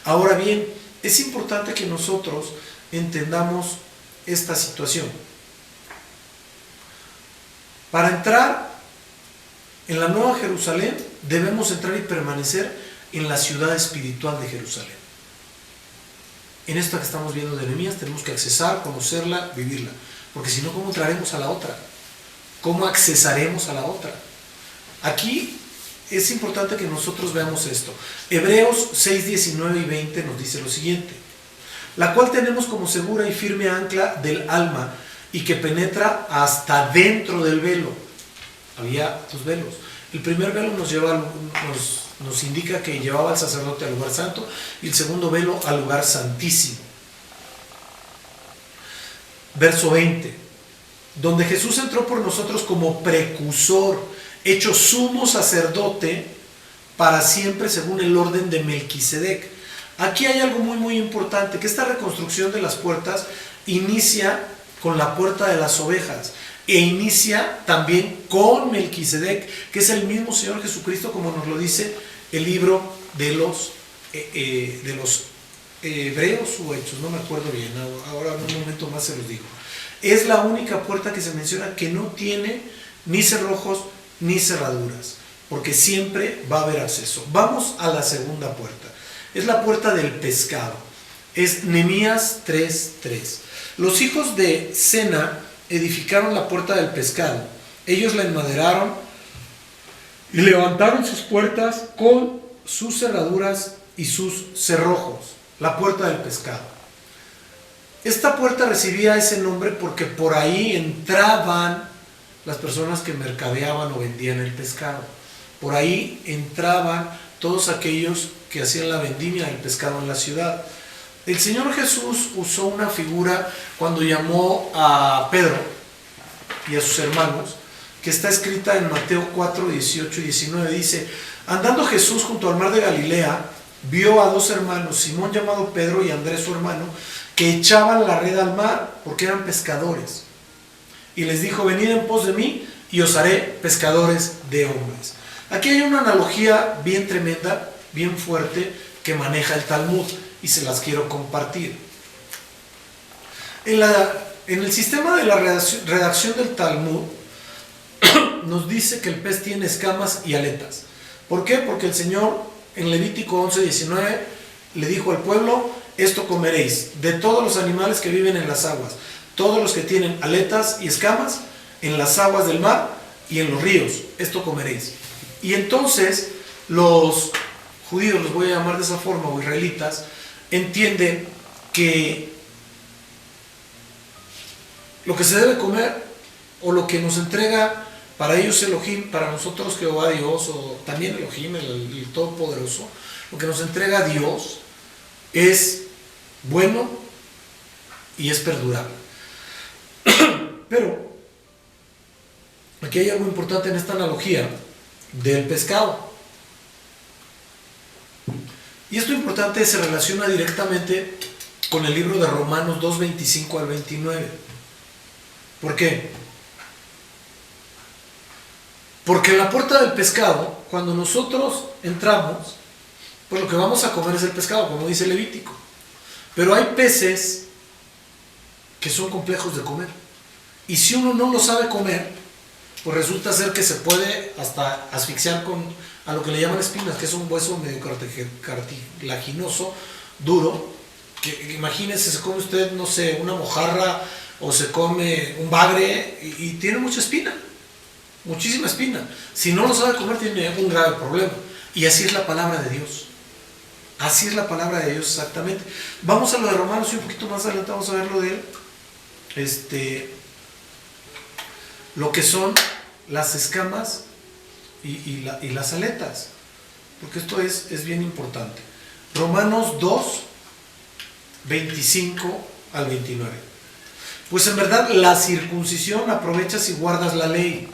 Ahora bien, es importante que nosotros entendamos esta situación. Para entrar en la Nueva Jerusalén, debemos entrar y permanecer en la ciudad espiritual de Jerusalén. En esta que estamos viendo de Nehemías, tenemos que accesar, conocerla, vivirla. Porque si no, ¿cómo entraremos a la otra? ¿Cómo accesaremos a la otra? Aquí es importante que nosotros veamos esto. Hebreos 6, 19 y 20 nos dice lo siguiente: la cual tenemos como segura y firme ancla del alma, y que penetra hasta dentro del velo. Había dos velos. El primer velo nos indica que llevaba al sacerdote al lugar santo, y el segundo velo al lugar santísimo. Verso 20: donde Jesús entró por nosotros como precursor, hecho sumo sacerdote para siempre según el orden de Melquisedec. Aquí hay algo muy importante, que esta reconstrucción de las puertas inicia con la puerta de las ovejas, e inicia también con Melquisedec, que es el mismo Señor Jesucristo, como nos lo dice el libro de los Hebreos o Hechos, no me acuerdo bien, ahora en un momento más se los digo. Es la única puerta que se menciona que no tiene ni cerrojos ni cerraduras, porque siempre va a haber acceso. Vamos a la segunda puerta. Es la puerta del pescado. Es Nehemías 3:3. Los hijos de Sena edificaron la puerta del pescado. Ellos la enmaderaron y levantaron sus puertas con sus cerraduras y sus cerrojos. La puerta del pescado. Esta puerta recibía ese nombre porque por ahí entraban las personas que mercadeaban o vendían el pescado. Por ahí entraban todos aquellos que hacían la vendimia del pescado en la ciudad. El Señor Jesús usó una figura cuando llamó a Pedro y a sus hermanos, que está escrita en Mateo 4, 18 y 19. Dice: andando Jesús junto al mar de Galilea, vio a dos hermanos, Simón llamado Pedro y Andrés su hermano, que echaban la red al mar porque eran pescadores. Y les dijo: venid en pos de mí y os haré pescadores de hombres. Aquí hay una analogía bien tremenda, bien fuerte, que maneja el Talmud, y se las quiero compartir. En el sistema de la redacción del Talmud nos dice que el pez tiene escamas y aletas. ¿Por qué? Porque el Señor en Levítico 11, 19 le dijo al pueblo: esto comeréis de todos los animales que viven en las aguas, todos los que tienen aletas y escamas en las aguas del mar y en los ríos, esto comeréis. Y entonces los judíos, los voy a llamar de esa forma, o israelitas, entienden que lo que se debe comer, o lo que nos entrega para ellos Elohim, para nosotros Jehová Dios, o también Elohim, el Todopoderoso, lo que nos entrega Dios es bueno y es perdurable. Pero aquí hay algo importante en esta analogía del pescado. Y esto importante se relaciona directamente con el libro de Romanos 2, 25 al 29. ¿Por qué? Porque en la puerta del pescado, cuando nosotros entramos, pues lo que vamos a comer es el pescado, como dice Levítico. Pero hay peces que son complejos de comer. Y si uno no lo sabe comer, pues resulta ser que se puede hasta asfixiar con a lo que le llaman espinas, que es un hueso medio cartilaginoso, duro, que imagínense, se come usted, no sé, una mojarra, o se come un bagre, y tiene mucha espina, muchísima espina. Si no lo sabe comer, tiene un grave problema. Y así es la palabra de Dios. Así es la palabra de Dios exactamente. Vamos a lo de Romanos y un poquito más adelante vamos a ver lo de lo que son las escamas y las aletas, porque esto es bien importante. Romanos 2, 25 al 29. Pues en verdad la circuncisión aprovecha si guardas la ley,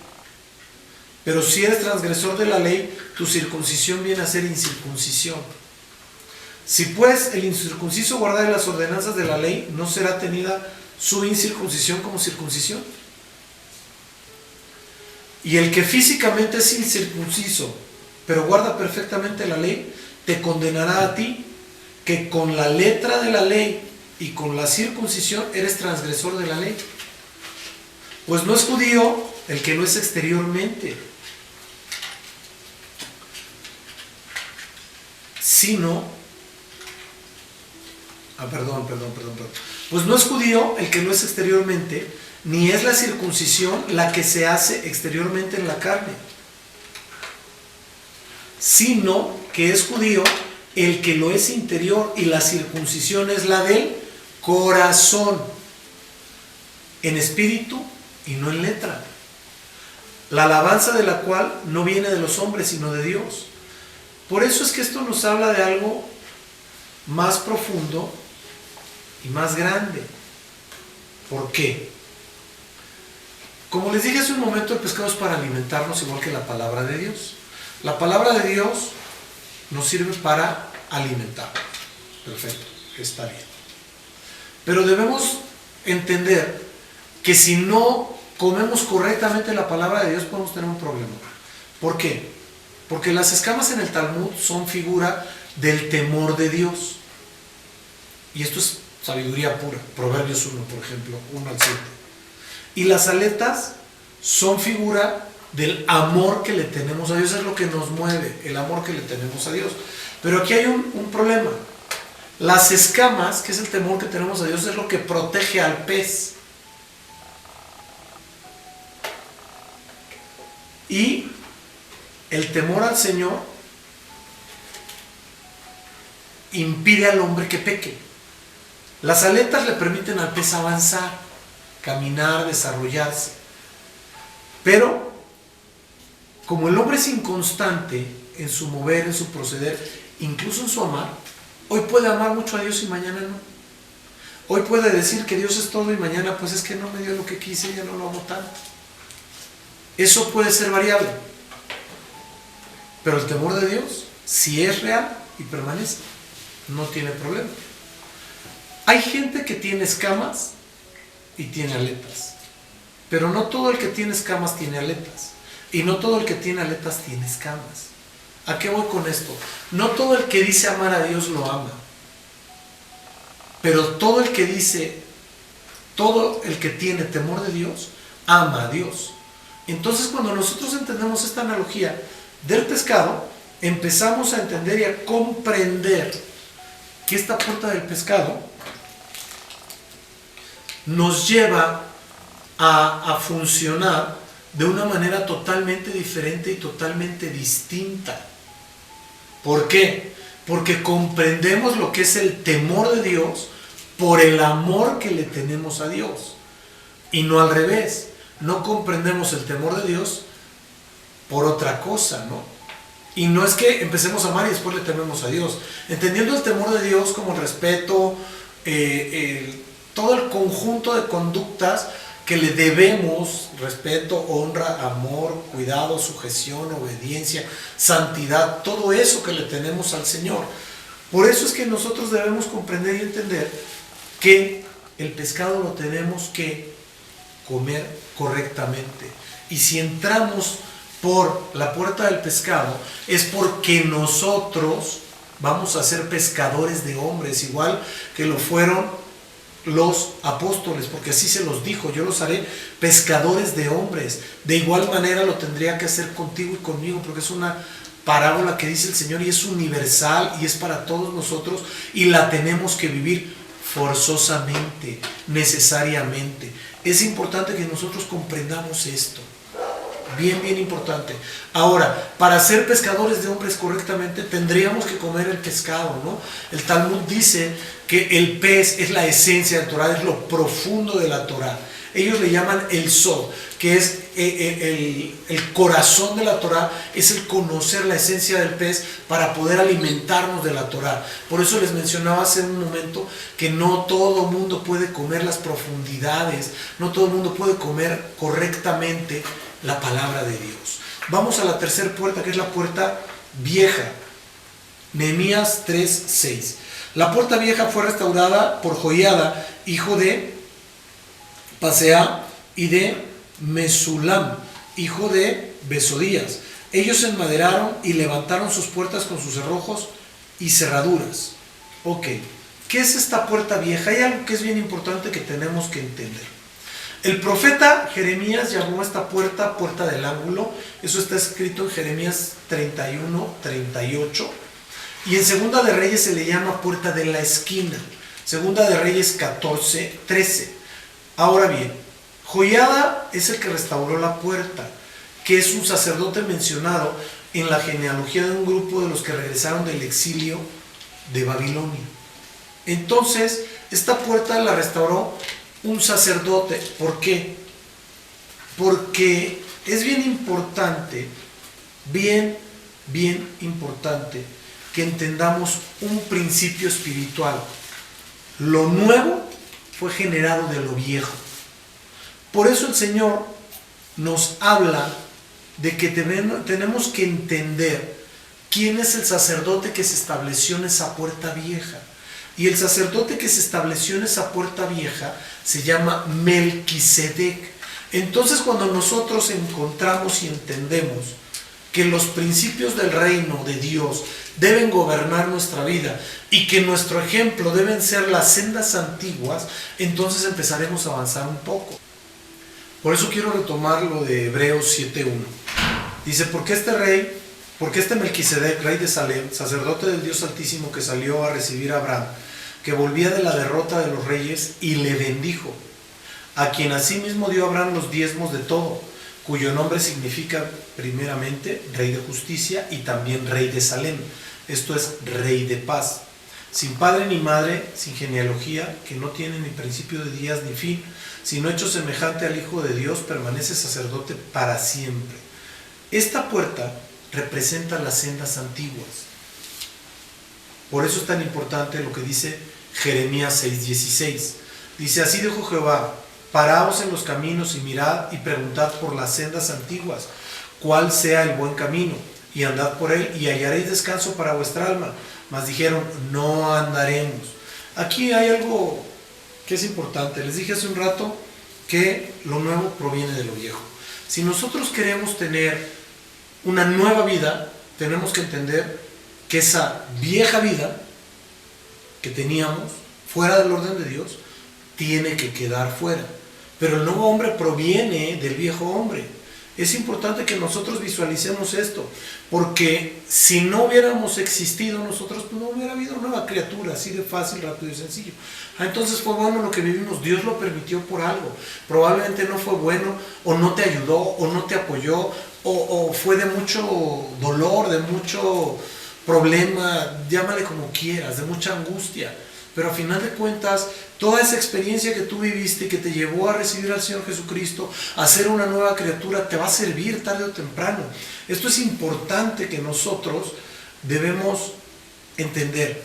pero si eres transgresor de la ley, tu circuncisión viene a ser incircuncisión. Si pues el incircunciso guardare las ordenanzas de la ley, ¿no será tenida su incircuncisión como circuncisión? Y el que físicamente es incircunciso, pero guarda perfectamente la ley, te condenará a ti, que con la letra de la ley y con la circuncisión eres transgresor de la ley. Pues no es judío el que lo es exteriormente, sino... Pues no es judío el que lo es exteriormente, ni es la circuncisión la que se hace exteriormente en la carne, sino que es judío el que lo es interior, y la circuncisión es la del corazón, en espíritu y no en letra, la alabanza de la cual no viene de los hombres sino de Dios. Por eso es que esto nos habla de algo más profundo y más grande. ¿Por qué? Como les dije hace un momento, el pescado es para alimentarnos, igual que la palabra de Dios. La palabra de Dios nos sirve para alimentarnos. Perfecto, está bien. Pero debemos entender que si no comemos correctamente la palabra de Dios, podemos tener un problema. ¿Por qué? Porque las escamas en el Talmud son figura del temor de Dios. Y esto es sabiduría pura. Proverbios 1, por ejemplo, 1 al 7. Y las aletas son figura del amor que le tenemos a Dios. Es lo que nos mueve, el amor que le tenemos a Dios. Pero aquí hay un problema. Las escamas, que es el temor que tenemos a Dios, es lo que protege al pez. Y el temor al Señor impide al hombre que peque. Las aletas le permiten al pez avanzar, caminar, desarrollarse. Pero como el hombre es inconstante en su mover, en su proceder, incluso en su amar, Hoy puede amar mucho a Dios y mañana no. Hoy puede decir que Dios es todo y mañana pues es que no me dio lo que quise, ya no lo amo tanto. Eso puede ser variable. Pero el temor de Dios, si es real y permanece, no tiene problema. Hay gente que tiene escamas y tiene aletas. Pero no todo el que tiene escamas tiene aletas. Y no todo el que tiene aletas tiene escamas. ¿A qué voy con esto? No todo el que dice amar a Dios lo ama. Pero todo el que tiene temor de Dios, ama a Dios. Entonces, cuando nosotros entendemos esta analogía del pescado, empezamos a entender y a comprender que esta puerta del pescado nos lleva a funcionar de una manera totalmente diferente y totalmente distinta. ¿Por qué? Porque comprendemos lo que es el temor de Dios por el amor que le tenemos a Dios. Y no al revés. No comprendemos el temor de Dios por otra cosa, ¿no? Y no es que empecemos a amar y después le tememos a Dios. Entendiendo el temor de Dios como el respeto, todo el conjunto de conductas que le debemos: respeto, honra, amor, cuidado, sujeción, obediencia, santidad, todo eso que le tenemos al Señor. Por eso es que nosotros debemos comprender y entender que el pescado lo tenemos que comer correctamente. Y si entramos por la puerta del pescado, es porque nosotros vamos a ser pescadores de hombres, igual que lo fueron los apóstoles, porque así se los dijo: yo los haré pescadores de hombres. De igual manera lo tendría que hacer contigo y conmigo, porque es una parábola que dice el Señor y es universal y es para todos nosotros, y la tenemos que vivir forzosamente, necesariamente. Es importante que nosotros comprendamos esto. Bien, bien importante. Ahora, para ser pescadores de hombres correctamente, tendríamos que comer el pescado, ¿no? El Talmud dice que el pez es la esencia de la Torah, es lo profundo de la Torah. Ellos le llaman el Sod, que es el corazón de la Torah, es el conocer la esencia del pez para poder alimentarnos de la Torah. Por eso les mencionaba hace un momento que no todo el mundo puede comer las profundidades, no todo el mundo puede comer correctamente la palabra de Dios. Vamos a la tercera puerta, que es la puerta vieja. Nehemías 3:6. La puerta vieja fue restaurada por Joiada, hijo de Pasea, y de Mesulam, hijo de Besodías. Ellos enmaderaron y levantaron sus puertas con sus cerrojos y cerraduras. Ok, ¿qué es esta puerta vieja? Hay algo que es bien importante que tenemos que entender. El profeta Jeremías llamó a esta puerta puerta del ángulo. Eso está escrito en Jeremías 31:38. Y en Segunda de Reyes se le llama puerta de la esquina. Segunda de Reyes 14:13. Ahora bien, Joiada es el que restauró la puerta, que es un sacerdote mencionado en la genealogía de un grupo de los que regresaron del exilio de Babilonia. Entonces, esta puerta la restauró un sacerdote. ¿Por qué? Porque es bien importante, bien importante que entendamos un principio espiritual. Lo nuevo fue generado de lo viejo. Por eso el Señor nos habla de que tenemos que entender quién es el sacerdote que se estableció en esa puerta vieja. Y el sacerdote que se estableció en esa puerta vieja se llama Melquisedec. Entonces, cuando nosotros encontramos y entendemos que los principios del reino de Dios deben gobernar nuestra vida y que nuestro ejemplo deben ser las sendas antiguas, entonces empezaremos a avanzar un poco. Por eso quiero retomar lo de Hebreos 7:1. Dice: porque este Melquisedec, rey de Salem, sacerdote del Dios Altísimo, que salió a recibir a Abraham, que volvía de la derrota de los reyes, y le bendijo, a quien asimismo dio a Abraham los diezmos de todo, cuyo nombre significa primeramente rey de justicia y también rey de Salem, esto es rey de paz, sin padre ni madre, sin genealogía, que no tiene ni principio de días ni fin, sino hecho semejante al Hijo de Dios, permanece sacerdote para siempre. Esta puerta representa las sendas antiguas. Por eso es tan importante lo que dice Jeremías 6:16. Dice: así dijo Jehová, paraos en los caminos y mirad y preguntad por las sendas antiguas, cuál sea el buen camino, y andad por él y hallaréis descanso para vuestra alma. Mas dijeron: no andaremos. Aquí hay algo que es importante. Les dije hace un rato que lo nuevo proviene de lo viejo. Si nosotros queremos tener una nueva vida, tenemos que entender que esa vieja vida que teníamos fuera del orden de Dios tiene que quedar fuera. Pero el nuevo hombre proviene del viejo hombre. Es importante que nosotros visualicemos esto, porque si no hubiéramos existido nosotros, pues no hubiera habido nueva criatura, así de fácil, rápido y sencillo. Entonces fue bueno lo que vivimos, Dios lo permitió por algo. Probablemente no fue bueno, o no te ayudó, o no te apoyó, o fue de mucho dolor, de mucho problema, llámale como quieras, de mucha angustia. Pero a final de cuentas, toda esa experiencia que tú viviste y que te llevó a recibir al Señor Jesucristo, a ser una nueva criatura, te va a servir tarde o temprano. Esto es importante que nosotros debemos entender.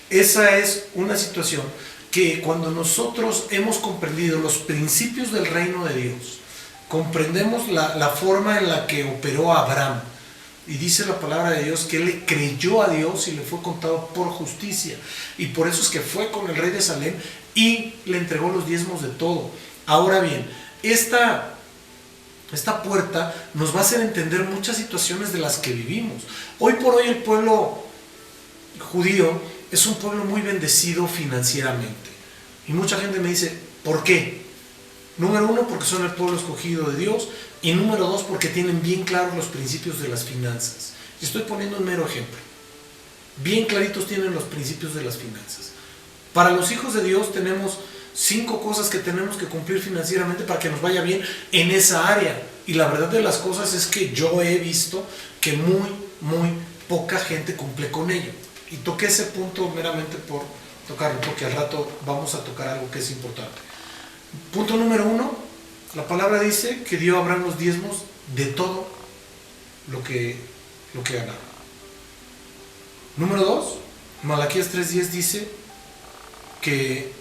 Esa es una situación que cuando nosotros hemos comprendido los principios del reino de Dios, comprendemos la forma en la que operó Abraham. Y dice la palabra de Dios que él le creyó a Dios y le fue contado por justicia. Y por eso es que fue con el rey de Salem y le entregó los diezmos de todo. Ahora bien, esta puerta nos va a hacer entender muchas situaciones de las que vivimos. Hoy por hoy el pueblo judío es un pueblo muy bendecido financieramente. Y mucha gente me dice: ¿por qué? Número uno, porque son el pueblo escogido de Dios. Y número dos, porque tienen bien claros los principios de las finanzas. Y estoy poniendo un mero ejemplo. Bien claritos tienen los principios de las finanzas. Para los hijos de Dios tenemos 5 cosas que tenemos que cumplir financieramente para que nos vaya bien en esa área. Y la verdad de las cosas es que yo he visto que muy poca gente cumple con ello. Y toqué ese punto meramente por tocarlo, porque al rato vamos a tocar algo que es importante. Punto número 1. La palabra dice que dio a Abraham los diezmos de todo lo que ganaba. Número 2, Malaquías 3:10 dice que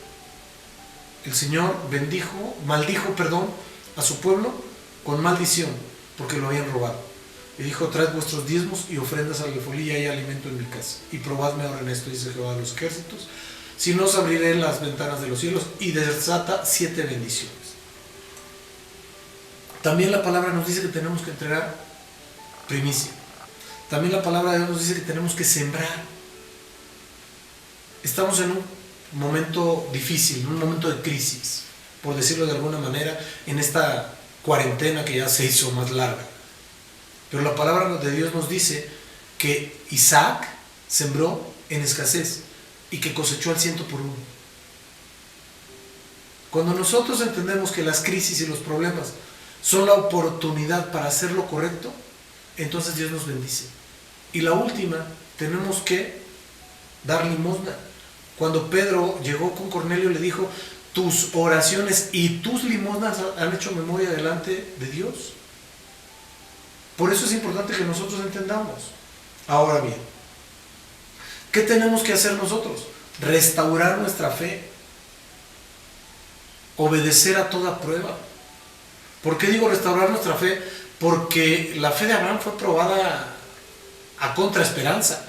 el Señor maldijo a su pueblo con maldición porque lo habían robado. Y dijo: traed vuestros diezmos y ofrendas al alfolí y hay alimento en mi casa. Y probadme ahora en esto, dice Jehová de los ejércitos, si no os abriré las ventanas de los cielos, y desata 7 bendiciones. También la palabra nos dice que tenemos que entregar primicia. También la palabra de Dios nos dice que tenemos que sembrar. Estamos en un momento difícil, en un momento de crisis, por decirlo de alguna manera, en esta cuarentena que ya se hizo más larga. Pero la palabra de Dios nos dice que Isaac sembró en escasez y que cosechó al 100 por 1. Cuando nosotros entendemos que las crisis y los problemas son la oportunidad para hacer lo correcto, entonces Dios nos bendice. Y la última, tenemos que dar limosna. Cuando Pedro llegó con Cornelio, le dijo: tus oraciones y tus limosnas han hecho memoria delante de Dios. Por eso es importante que nosotros entendamos. Ahora bien, ¿qué tenemos que hacer nosotros? Restaurar nuestra fe, obedecer a toda prueba. ¿Por qué digo restaurar nuestra fe? Porque la fe de Abraham fue probada a contraesperanza.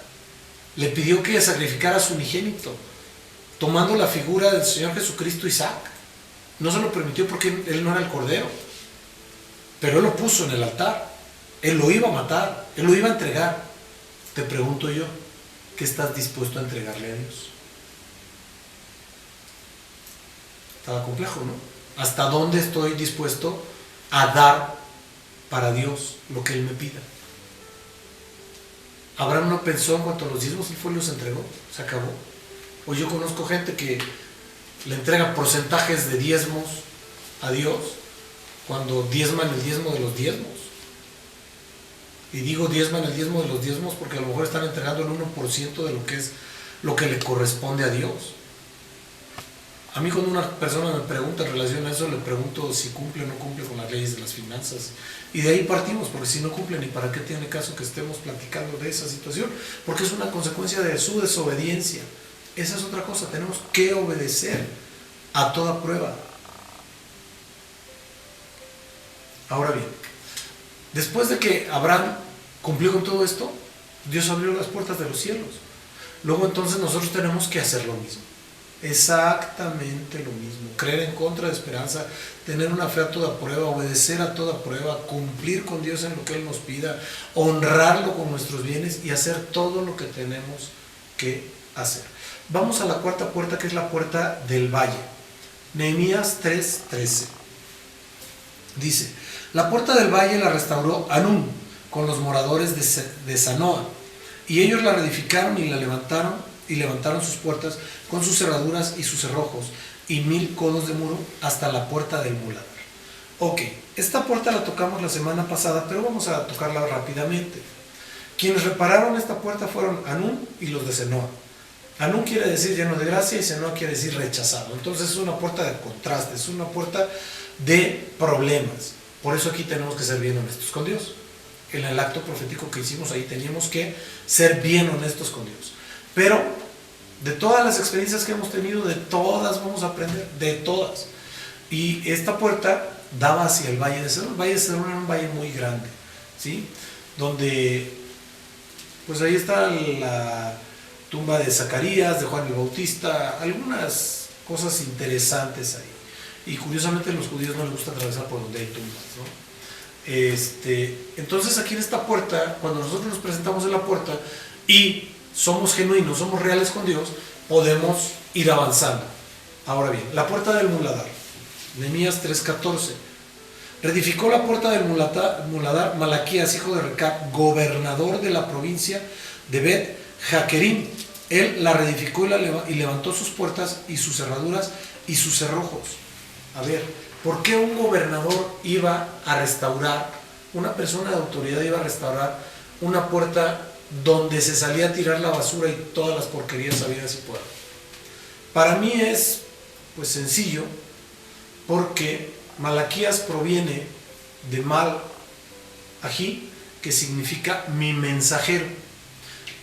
Le pidió que sacrificara a su unigénito, tomando la figura del Señor Jesucristo, Isaac. No se lo permitió porque él no era el cordero, pero él lo puso en el altar. Él lo iba a matar, él lo iba a entregar. Te pregunto yo, ¿qué estás dispuesto a entregarle a Dios? Estaba complejo, ¿no? ¿Hasta dónde estoy dispuesto a dar para Dios lo que Él me pida? Abraham no pensó en cuanto a los diezmos, él fue y los entregó, se acabó. O yo conozco gente que le entrega porcentajes de diezmos a Dios cuando diezman el diezmo de los diezmos. Y digo diezman el diezmo de los diezmos porque a lo mejor están entregando el 1% de lo que es lo que le corresponde a Dios. A mí cuando una persona me pregunta en relación a eso, le pregunto si cumple o no cumple con las leyes de las finanzas. Y de ahí partimos, porque si no cumple, ni para qué tiene caso que estemos platicando de esa situación, porque es una consecuencia de su desobediencia. Esa es otra cosa, tenemos que obedecer a toda prueba. Ahora bien, después de que Abraham cumplió con todo esto, Dios abrió las puertas de los cielos. Luego entonces nosotros tenemos que hacer lo mismo. Exactamente lo mismo. Creer en contra de esperanza, tener una fe a toda prueba, obedecer a toda prueba, cumplir con Dios en lo que Él nos pida, honrarlo con nuestros bienes y hacer todo lo que tenemos que hacer. Vamos a la cuarta puerta, que es la puerta del valle. Nehemías 3:13. Dice: la puerta del valle la restauró Hanún con los moradores de Zanoa, y ellos la reedificaron y la levantaron sus puertas con sus cerraduras y sus cerrojos y 1000 codos de muro hasta la puerta del muladar. Ok, esta puerta la tocamos la semana pasada, pero vamos a tocarla rápidamente. Quienes repararon esta puerta fueron Hanún y los de Zanoa. Hanún quiere decir lleno de gracia y Zanoa quiere decir rechazado. Entonces es una puerta de contraste, es una puerta de problemas. Por eso aquí tenemos que ser bien honestos con Dios. En el acto profético que hicimos ahí teníamos que ser bien honestos con Dios. Pero de todas las experiencias que hemos tenido, de todas vamos a aprender, de todas. Y esta puerta daba hacia el Valle de Cedrón. El Valle de Cedrón era un valle muy grande, ¿sí? Donde, pues ahí está la tumba de Zacarías, de Juan el Bautista, algunas cosas interesantes ahí. Y curiosamente a los judíos no les gusta atravesar por donde hay tumbas, ¿no? Entonces aquí en esta puerta, cuando nosotros nos presentamos en la puerta y somos genuinos, somos reales con Dios, podemos ir avanzando. Ahora bien, la puerta del muladar, Nehemías 3:14. Reedificó la puerta del muladar Malaquías, hijo de Recab, gobernador de la provincia de Bet Jaquerim. Él la reedificó y levantó sus puertas y sus cerraduras y sus cerrojos. A ver, ¿por qué un gobernador iba a restaurar, una persona de autoridad iba a restaurar una puerta donde se salía a tirar la basura y todas las porquerías habidas y por ahí? Para mí es pues sencillo, porque Malaquías proviene de mal ají, que significa mi mensajero.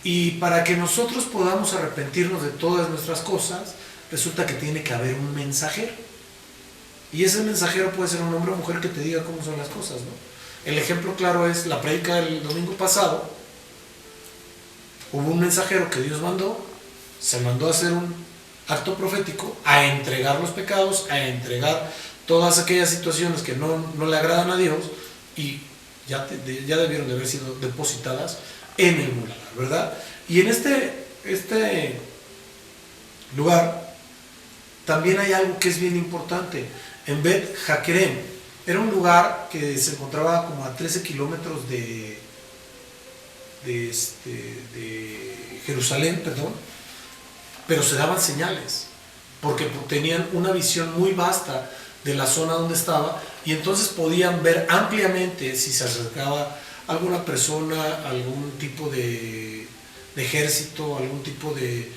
Y para que nosotros podamos arrepentirnos de todas nuestras cosas, resulta que tiene que haber un mensajero. Y ese mensajero puede ser un hombre o mujer que te diga cómo son las cosas, ¿no? El ejemplo claro es la prédica del domingo pasado. Hubo un mensajero que Dios mandó, se mandó a hacer un acto profético, a entregar los pecados, a entregar todas aquellas situaciones que no le agradan a Dios, y ya debieron de haber sido depositadas en el muladar, ¿verdad? Y en este lugar también hay algo que es bien importante. En Bet Jaquerem era un lugar que se encontraba como a 13 kilómetros de Jerusalén, perdón, pero se daban señales, porque tenían una visión muy vasta de la zona donde estaba, y entonces podían ver ampliamente si se acercaba alguna persona, algún tipo de ejército, algún tipo de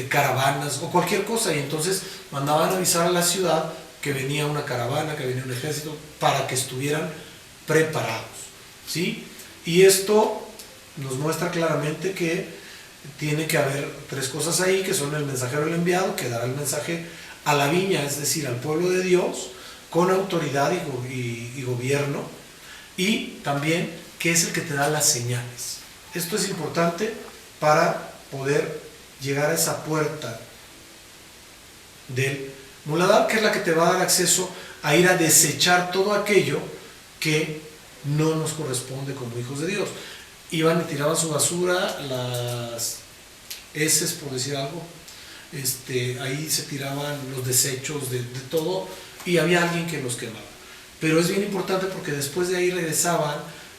caravanas o cualquier cosa, y entonces mandaban avisar a la ciudad que venía una caravana, que venía un ejército, para que estuvieran preparados, ¿sí? Y esto nos muestra claramente que tiene que haber tres cosas ahí, que son el mensajero y el enviado, que dará el mensaje a la viña, es decir, al pueblo de Dios, con autoridad y gobierno, y también que es el que te da las señales. Esto es importante para poder llegar a esa puerta del muladar, que es la que te va a dar acceso a ir a desechar todo aquello que no nos corresponde como hijos de Dios. Iban y tiraban su basura, las heces, por decir algo, ahí se tiraban los desechos de todo, y había alguien que los quemaba. Pero es bien importante porque después de ahí regresaban,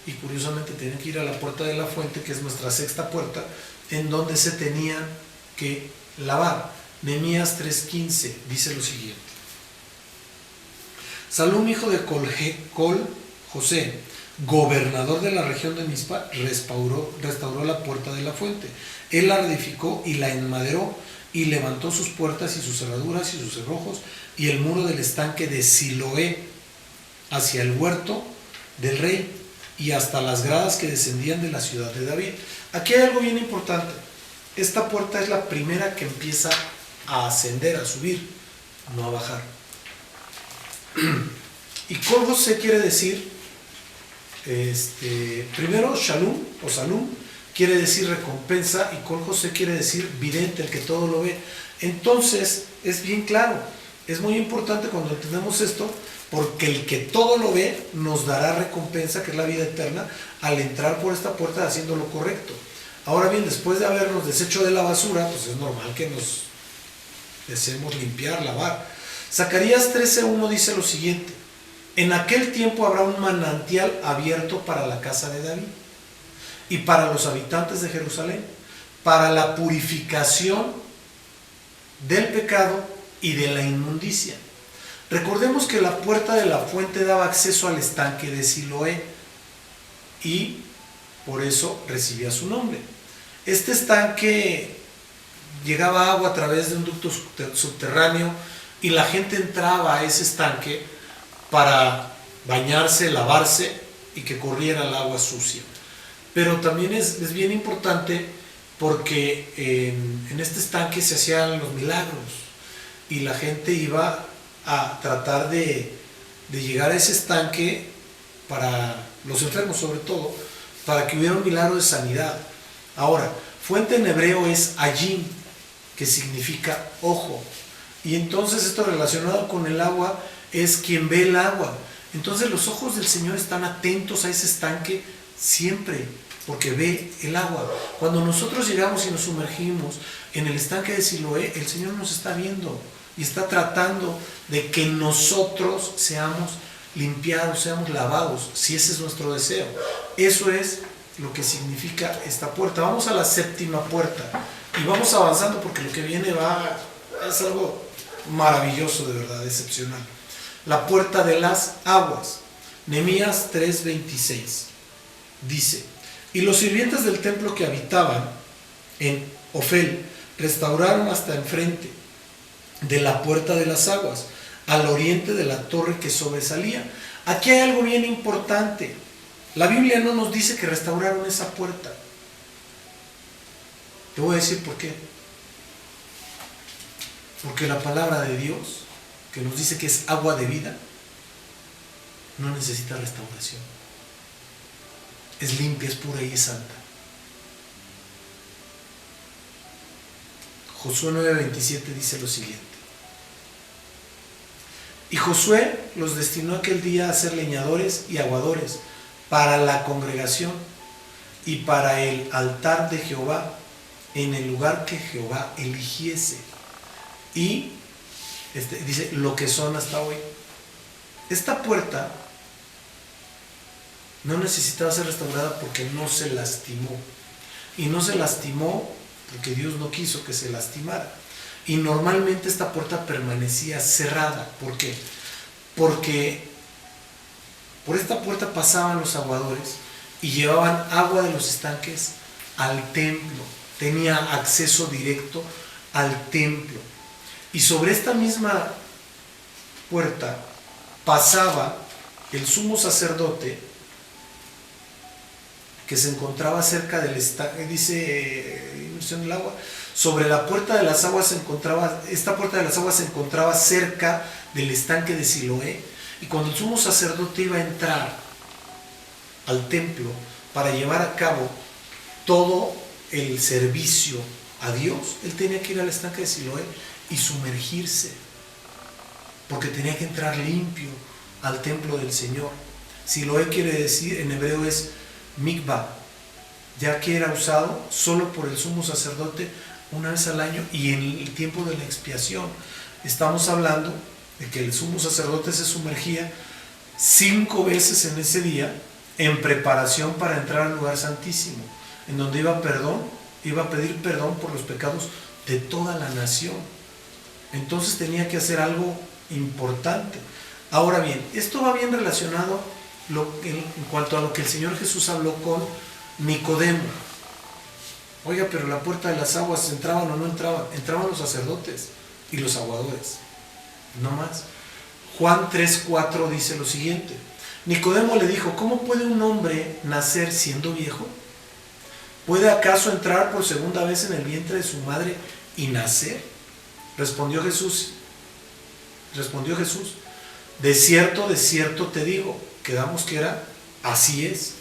y curiosamente tenían que ir a la puerta de la fuente, que es nuestra sexta puerta, en donde se tenían que lavar. Nehemías 3:15 dice lo siguiente: Salum, hijo de Col José, gobernador de la región de Mizpa, restauró la puerta de la fuente. Él la reedificó y la enmaderó y levantó sus puertas y sus cerraduras y sus cerrojos y el muro del estanque de Siloé hacia el huerto del rey y hasta las gradas que descendían de la ciudad de David. Aquí hay algo bien importante. Esta puerta es la primera que empieza a ascender, a subir, no a bajar. Y Kol José quiere decir, primero Shalom o Salum quiere decir recompensa y Kol José quiere decir vidente, el que todo lo ve. Entonces es bien claro, es muy importante cuando entendemos esto, porque el que todo lo ve nos dará recompensa, que es la vida eterna, al entrar por esta puerta haciendo lo correcto. Ahora bien, después de habernos deshecho de la basura, pues es normal que nos deseemos limpiar, lavar. Zacarías 13:1 dice lo siguiente: en aquel tiempo habrá un manantial abierto para la casa de David y para los habitantes de Jerusalén, para la purificación del pecado y de la inmundicia. Recordemos que la puerta de la fuente daba acceso al estanque de Siloé y por eso recibía su nombre. Este estanque llegaba agua a través de un ducto subterráneo y la gente entraba a ese estanque para bañarse, lavarse y que corriera el agua sucia. Pero también es bien importante porque en este estanque se hacían los milagros y la gente iba a tratar de llegar a ese estanque, para los enfermos sobre todo, para que hubiera un milagro de sanidad. Ahora, fuente en hebreo es ayim, que significa ojo, y entonces esto relacionado con el agua es quien ve el agua. Entonces los ojos del Señor están atentos a ese estanque siempre, porque ve el agua. Cuando nosotros llegamos y nos sumergimos en el estanque de Siloé, el Señor nos está viendo y está tratando de que nosotros seamos limpiados, seamos lavados, si ese es nuestro deseo. Eso es lo que significa esta puerta. Vamos a la séptima puerta y vamos avanzando porque lo que viene es algo maravilloso, de verdad, excepcional. La puerta de las aguas. Nehemías 3:26 dice: y los sirvientes del templo que habitaban en Ofel restauraron hasta enfrente de la puerta de las aguas, al oriente de la torre que sobresalía. Aquí hay algo bien importante. La Biblia no nos dice que restauraron esa puerta. Te voy a decir por qué. Porque la palabra de Dios, que nos dice que es agua de vida, no necesita restauración. Es limpia, es pura y es santa. Josué 9:27 dice lo siguiente: y Josué los destinó aquel día a ser leñadores y aguadores para la congregación y para el altar de Jehová en el lugar que Jehová eligiese. Y dice lo que son hasta hoy. Esta puerta no necesitaba ser restaurada porque no se lastimó. Y no se lastimó porque Dios no quiso que se lastimara. Y normalmente esta puerta permanecía cerrada. ¿Por qué? Porque por esta puerta pasaban los aguadores y llevaban agua de los estanques al templo. Tenía acceso directo al templo. Y sobre esta misma puerta pasaba el sumo sacerdote que se encontraba cerca del estanque, dice inmersión del agua. Sobre la puerta de las aguas esta puerta de las aguas se encontraba cerca del estanque de Siloé. Y cuando el sumo sacerdote iba a entrar al templo para llevar a cabo todo el servicio a Dios, él tenía que ir al estanque de Siloé y sumergirse, porque tenía que entrar limpio al templo del Señor. Siloé quiere decir, en hebreo es mikvah, ya que era usado solo por el sumo sacerdote una vez al año y en el tiempo de la expiación. Estamos hablando de que el sumo sacerdote se sumergía 5 veces en ese día en preparación para entrar al lugar santísimo, en donde iba a pedir perdón por los pecados de toda la nación. Entonces tenía que hacer algo importante. Ahora bien, esto va bien relacionado en cuanto a lo que el Señor Jesús habló con Nicodemo. Oiga, pero la puerta de las aguas, ¿entraban o no entraban? Entraban los sacerdotes y los aguadores, no más. Juan 3:4 dice lo siguiente: Nicodemo le dijo, ¿cómo puede un hombre nacer siendo viejo? ¿Puede acaso entrar por segunda vez en el vientre de su madre y nacer? Respondió Jesús, de cierto te digo, quedamos que era, así es,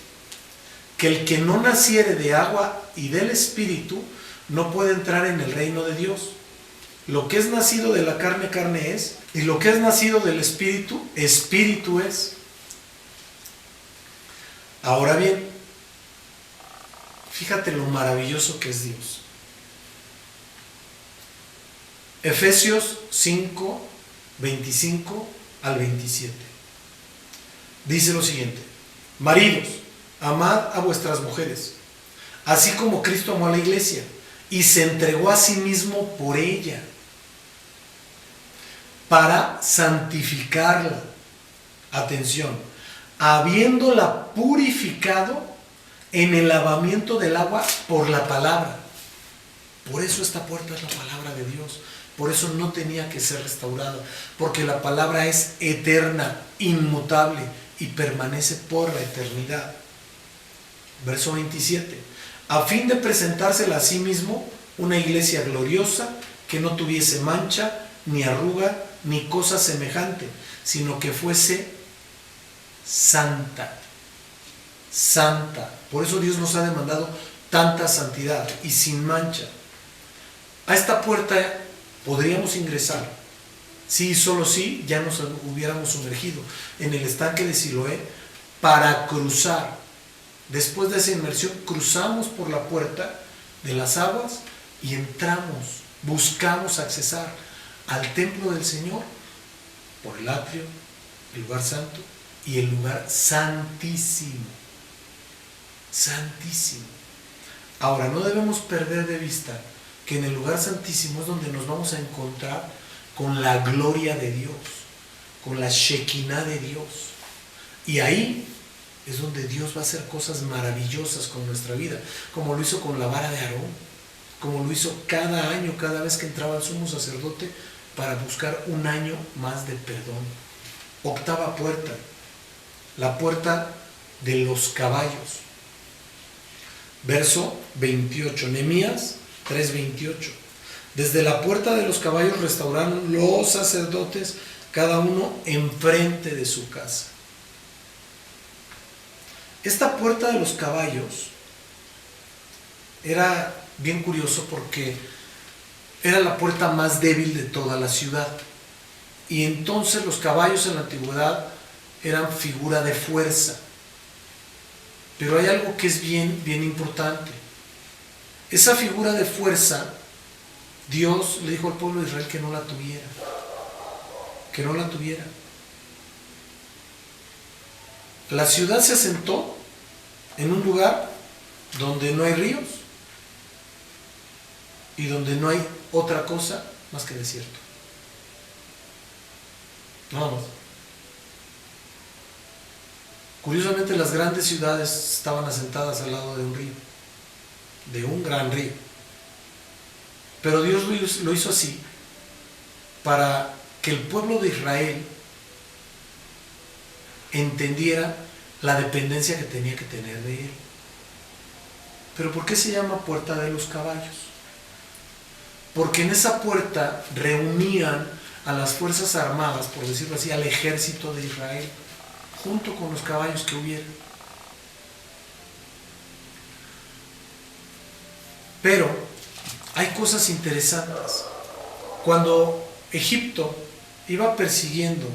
que el que no naciere de agua y del Espíritu no puede entrar en el reino de Dios. Lo que es nacido de la carne, carne es, y lo que es nacido del Espíritu, Espíritu es. Ahora bien, fíjate lo maravilloso que es Dios. Efesios 5, 25 al 27. Dice lo siguiente: maridos, amad a vuestras mujeres, así como Cristo amó a la iglesia y se entregó a sí mismo por ella, para santificarla. Atención, habiéndola purificado en el lavamiento del agua por la palabra. Por eso esta puerta es la palabra de Dios. Por eso no tenía que ser restaurada, porque la palabra es eterna, inmutable y permanece por la eternidad. Verso 27. A fin de presentársela a sí mismo una iglesia gloriosa, que no tuviese mancha, ni arruga, ni cosa semejante, sino que fuese santa. Santa. Por eso Dios nos ha demandado tanta santidad y sin mancha. A esta puerta podríamos ingresar, sí, solo sí, ya nos hubiéramos sumergido en el estanque de Siloé para cruzar. Después de esa inmersión, cruzamos por la puerta de las aguas y entramos, buscamos accesar al templo del Señor por el atrio, el lugar santo y el lugar santísimo. Santísimo. Ahora, no debemos perder de vista que en el lugar santísimo es donde nos vamos a encontrar con la gloria de Dios, con la Shekinah de Dios. Y ahí es donde Dios va a hacer cosas maravillosas con nuestra vida, como lo hizo con la vara de Aarón, como lo hizo cada año, cada vez que entraba el sumo sacerdote para buscar un año más de perdón. Octava puerta, la puerta de los caballos. Verso 28, Nehemías 3:28. Desde la puerta de los caballos restauraron los sacerdotes, cada uno enfrente de su casa. Esta puerta de los caballos era bien curioso porque era la puerta más débil de toda la ciudad. Y entonces los caballos en la antigüedad eran figura de fuerza. Pero hay algo que es bien importante. Esa figura de fuerza, Dios le dijo al pueblo de Israel que no la tuviera. Que no la tuviera. La ciudad se asentó en un lugar donde no hay ríos y donde no hay otra cosa más que desierto. Nada más. Curiosamente, las grandes ciudades estaban asentadas al lado de un río, de un gran río. Pero Dios lo hizo así para que el pueblo de Israel entendiera la dependencia que tenía que tener de Él. ¿Pero por qué se llama puerta de los caballos? Porque en esa puerta reunían a las fuerzas armadas, por decirlo así, al ejército de Israel, junto con los caballos que hubiera. Pero hay cosas interesantes. Cuando Egipto iba persiguiendo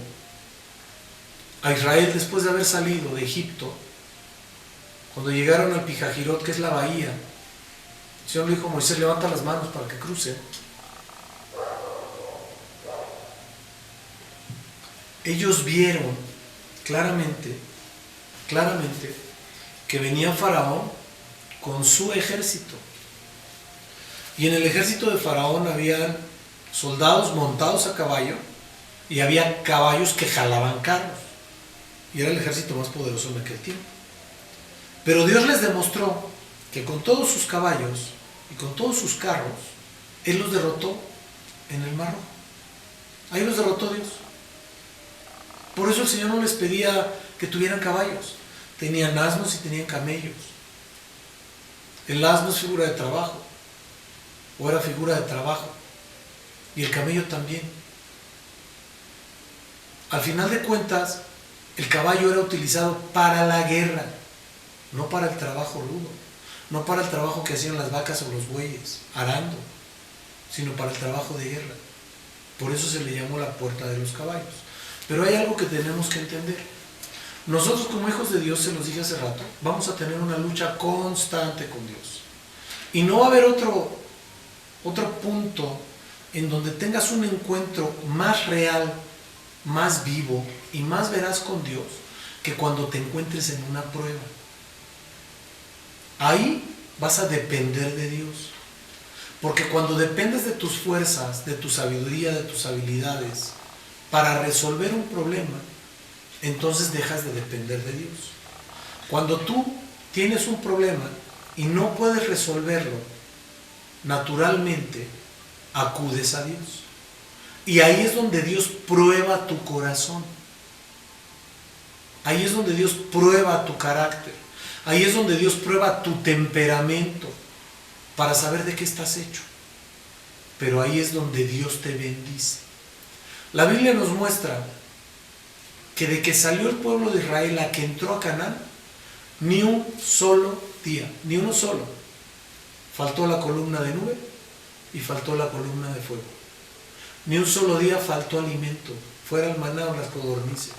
a Israel después de haber salido de Egipto, cuando llegaron al Pijajirot, que es la bahía, el Señor le dijo a Moisés: levanta las manos para que cruce. Ellos vieron claramente que venía Faraón con su ejército. Y en el ejército de Faraón había soldados montados a caballo y había caballos que jalaban carros. y era el ejército más poderoso en aquel tiempo. Pero Dios les demostró que con todos sus caballos y con todos sus carros, Él los derrotó en el Mar Rojo. Ahí los derrotó Dios. Por eso el Señor no les pedía que tuvieran caballos. Tenían asnos y tenían camellos. El asno es figura de trabajo, o era figura de trabajo, y el camello también. Al final de cuentas, el caballo era utilizado para la guerra, no para el trabajo rudo, no para el trabajo que hacían las vacas o los bueyes, arando, sino para el trabajo de guerra. Por eso se le llamó la puerta de los caballos. Pero hay algo que tenemos que entender. Nosotros como hijos de Dios, se los dije hace rato, vamos a tener una lucha constante con Dios. Y no va a haber otro punto en donde tengas un encuentro más real, más vivo y más veraz con Dios que cuando te encuentres en una prueba. Ahí vas a depender de Dios. Porque cuando dependes de tus fuerzas, de tu sabiduría, de tus habilidades, para resolver un problema, entonces dejas de depender de Dios. Cuando tú tienes un problema y no puedes resolverlo, naturalmente acudes a Dios. Y ahí es donde Dios prueba tu corazón. Ahí es donde Dios prueba tu carácter. Ahí es donde Dios prueba tu temperamento para saber de qué estás hecho. Pero ahí es donde Dios te bendice. La Biblia nos muestra que de que salió el pueblo de Israel a que entró a Canaán, ni un solo día, ni uno solo, faltó la columna de nube y faltó la columna de fuego. Ni un solo día faltó alimento, fuera el maná o las codornices.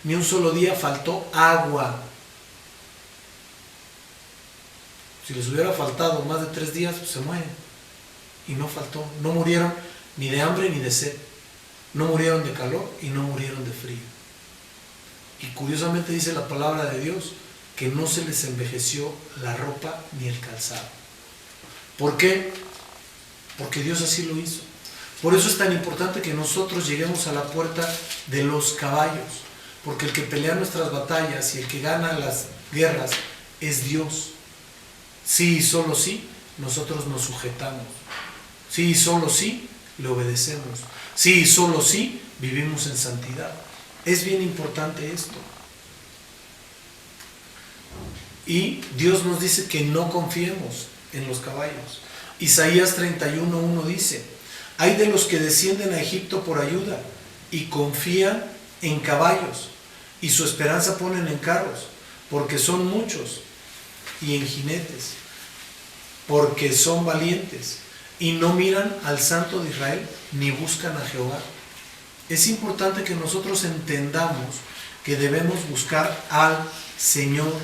Ni un solo día faltó agua. Si les hubiera faltado más de 3 días, pues se mueren. Y no faltó. No murieron ni de hambre ni de sed. No murieron de calor y no murieron de frío. Y curiosamente dice la palabra de Dios que no se les envejeció la ropa ni el calzado. ¿Por qué? Porque Dios así lo hizo. Por eso es tan importante que nosotros lleguemos a la puerta de los caballos. Porque el que pelea nuestras batallas y el que gana las guerras es Dios. Sí y solo sí, nosotros nos sujetamos. Sí y solo sí, le obedecemos. Sí y solo sí, vivimos en santidad. Es bien importante esto. Y Dios nos dice que no confiemos en los caballos. Isaías 31:1 dice: hay de los que descienden a Egipto por ayuda y confían en caballos y su esperanza ponen en carros, porque son muchos, y en jinetes, porque son valientes, y no miran al Santo de Israel ni buscan a Jehová. Es importante que nosotros entendamos que debemos buscar al Señor,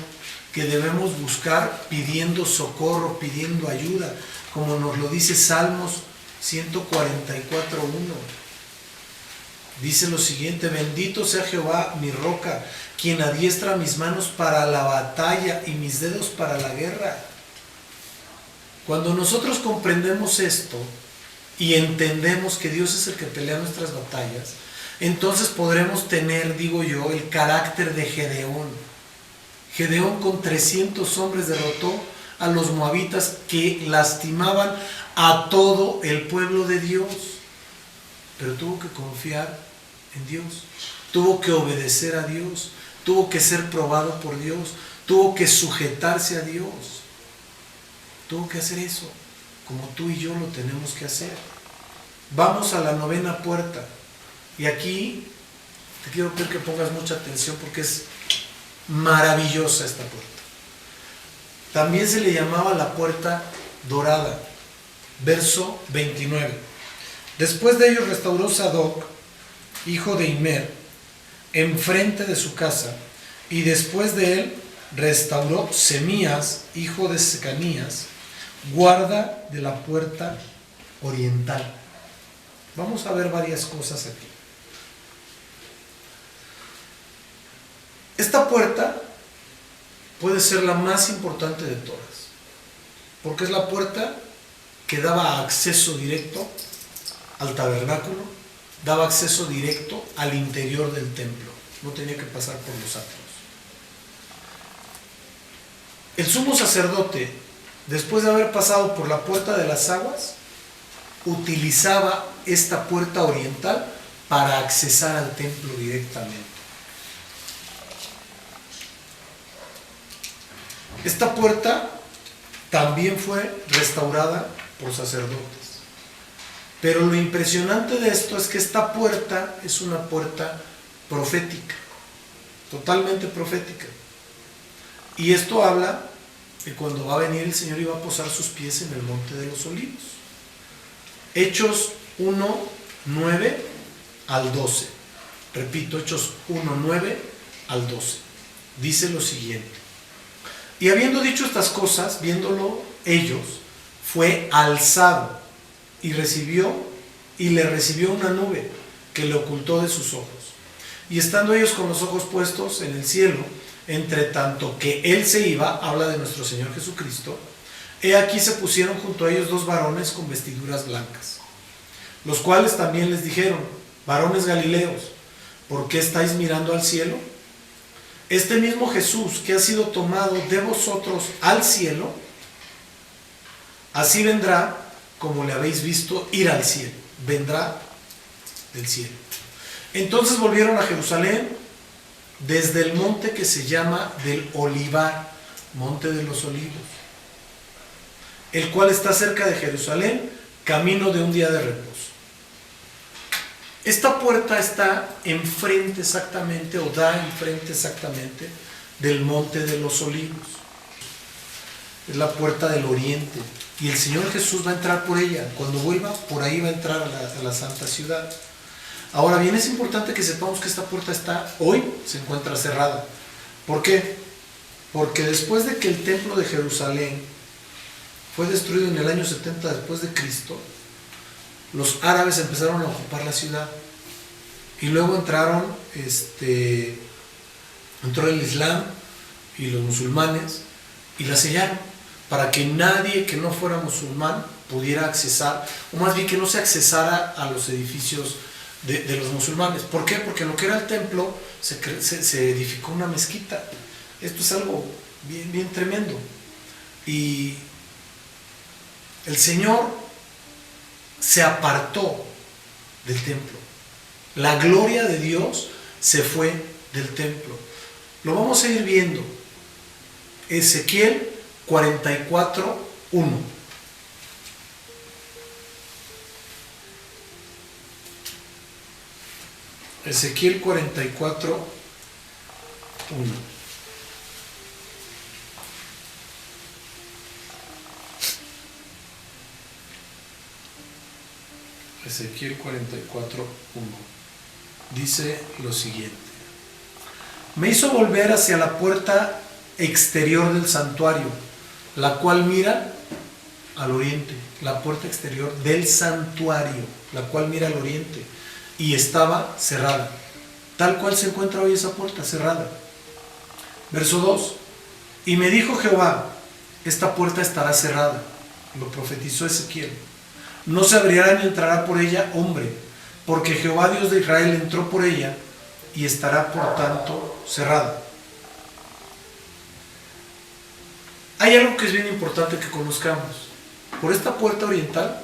que debemos buscar pidiendo socorro, pidiendo ayuda, como nos lo dice Salmos 144:1. Dice lo siguiente: bendito sea Jehová, mi roca, quien adiestra mis manos para la batalla y mis dedos para la guerra. Cuando nosotros comprendemos esto y entendemos que Dios es el que pelea nuestras batallas, entonces podremos tener, digo yo, el carácter de Gedeón. Gedeón con 300 hombres derrotó a los moabitas que lastimaban a todo el pueblo de Dios. Pero tuvo que confiar en Dios, tuvo que obedecer a Dios, tuvo que ser probado por Dios, tuvo que sujetarse a Dios. Tuvo que hacer eso, como tú y yo lo tenemos que hacer. Vamos a la 9ª puerta. Y aquí te quiero pedir que pongas mucha atención porque es maravillosa esta puerta. También se le llamaba la puerta dorada. Verso 29. Después de ello restauró Sadoc, hijo de Immer, enfrente de su casa, y después de él restauró Semías, hijo de Secanías, guarda de la puerta oriental. Vamos a ver varias cosas aquí. Esta puerta puede ser la más importante de todas, porque es la puerta que daba acceso directo al tabernáculo, daba acceso directo al interior del templo. no tenía que pasar por los atrios. El sumo sacerdote, después de haber pasado por la puerta de las aguas, utilizaba esta puerta oriental para accesar al templo directamente. Esta puerta también fue restaurada por sacerdotes. Pero lo impresionante de esto es que esta puerta es una puerta profética, totalmente profética. Y esto habla de cuando va a venir el Señor y va a posar sus pies en el monte de los olivos. Hechos 1, 9 al 12. Repito, Hechos 1, 9 al 12. Dice lo siguiente: y habiendo dicho estas cosas, viéndolo ellos, fue alzado y le recibió una nube que le ocultó de sus ojos. Y estando ellos con los ojos puestos en el cielo, entre tanto que él se iba, habla de nuestro Señor Jesucristo, he aquí se pusieron junto a ellos dos varones con vestiduras blancas, los cuales también les dijeron: varones galileos, ¿por qué estáis mirando al cielo? Este mismo Jesús que ha sido tomado de vosotros al cielo, así vendrá como le habéis visto ir al cielo. Vendrá del cielo. Entonces volvieron a Jerusalén desde el monte que se llama del Olivar, monte de los olivos, el cual está cerca de Jerusalén, camino de un día de reposo. Esta puerta está enfrente exactamente, o da enfrente exactamente del monte de los olivos. Es la puerta del oriente. Y el Señor Jesús va a entrar por ella. Cuando vuelva, por ahí va a entrar a la santa ciudad. Ahora bien, es importante que sepamos que esta puerta hoy se encuentra cerrada. ¿Por qué? Porque después de que el templo de Jerusalén fue destruido en el año 70 después de Cristo, los árabes empezaron a ocupar la ciudad. Y luego entró el Islam y los musulmanes y la sellaron para que nadie que no fuera musulmán pudiera accesar, o más bien que no se accesara a los edificios de los musulmanes. ¿Por qué? Porque en lo que era el templo se edificó una mezquita. Esto es algo bien, bien tremendo. Y el Señor se apartó del templo. La gloria de Dios se fue del templo. Lo vamos a ir viendo. Ezequiel 44, 1. Ezequiel 44, 1. Ezequiel 44, 1. Dice lo siguiente: me hizo volver hacia la puerta exterior del santuario, la cual mira al oriente. La puerta exterior del santuario, la cual mira al oriente, y estaba cerrada, tal cual se encuentra hoy esa puerta cerrada. Verso 2: y me dijo Jehová: esta puerta estará cerrada. Lo profetizó Ezequiel. No se abrirá ni entrará por ella hombre, porque Jehová Dios de Israel entró por ella, y estará por tanto cerrada. Hay algo que es bien importante que conozcamos. Por esta puerta oriental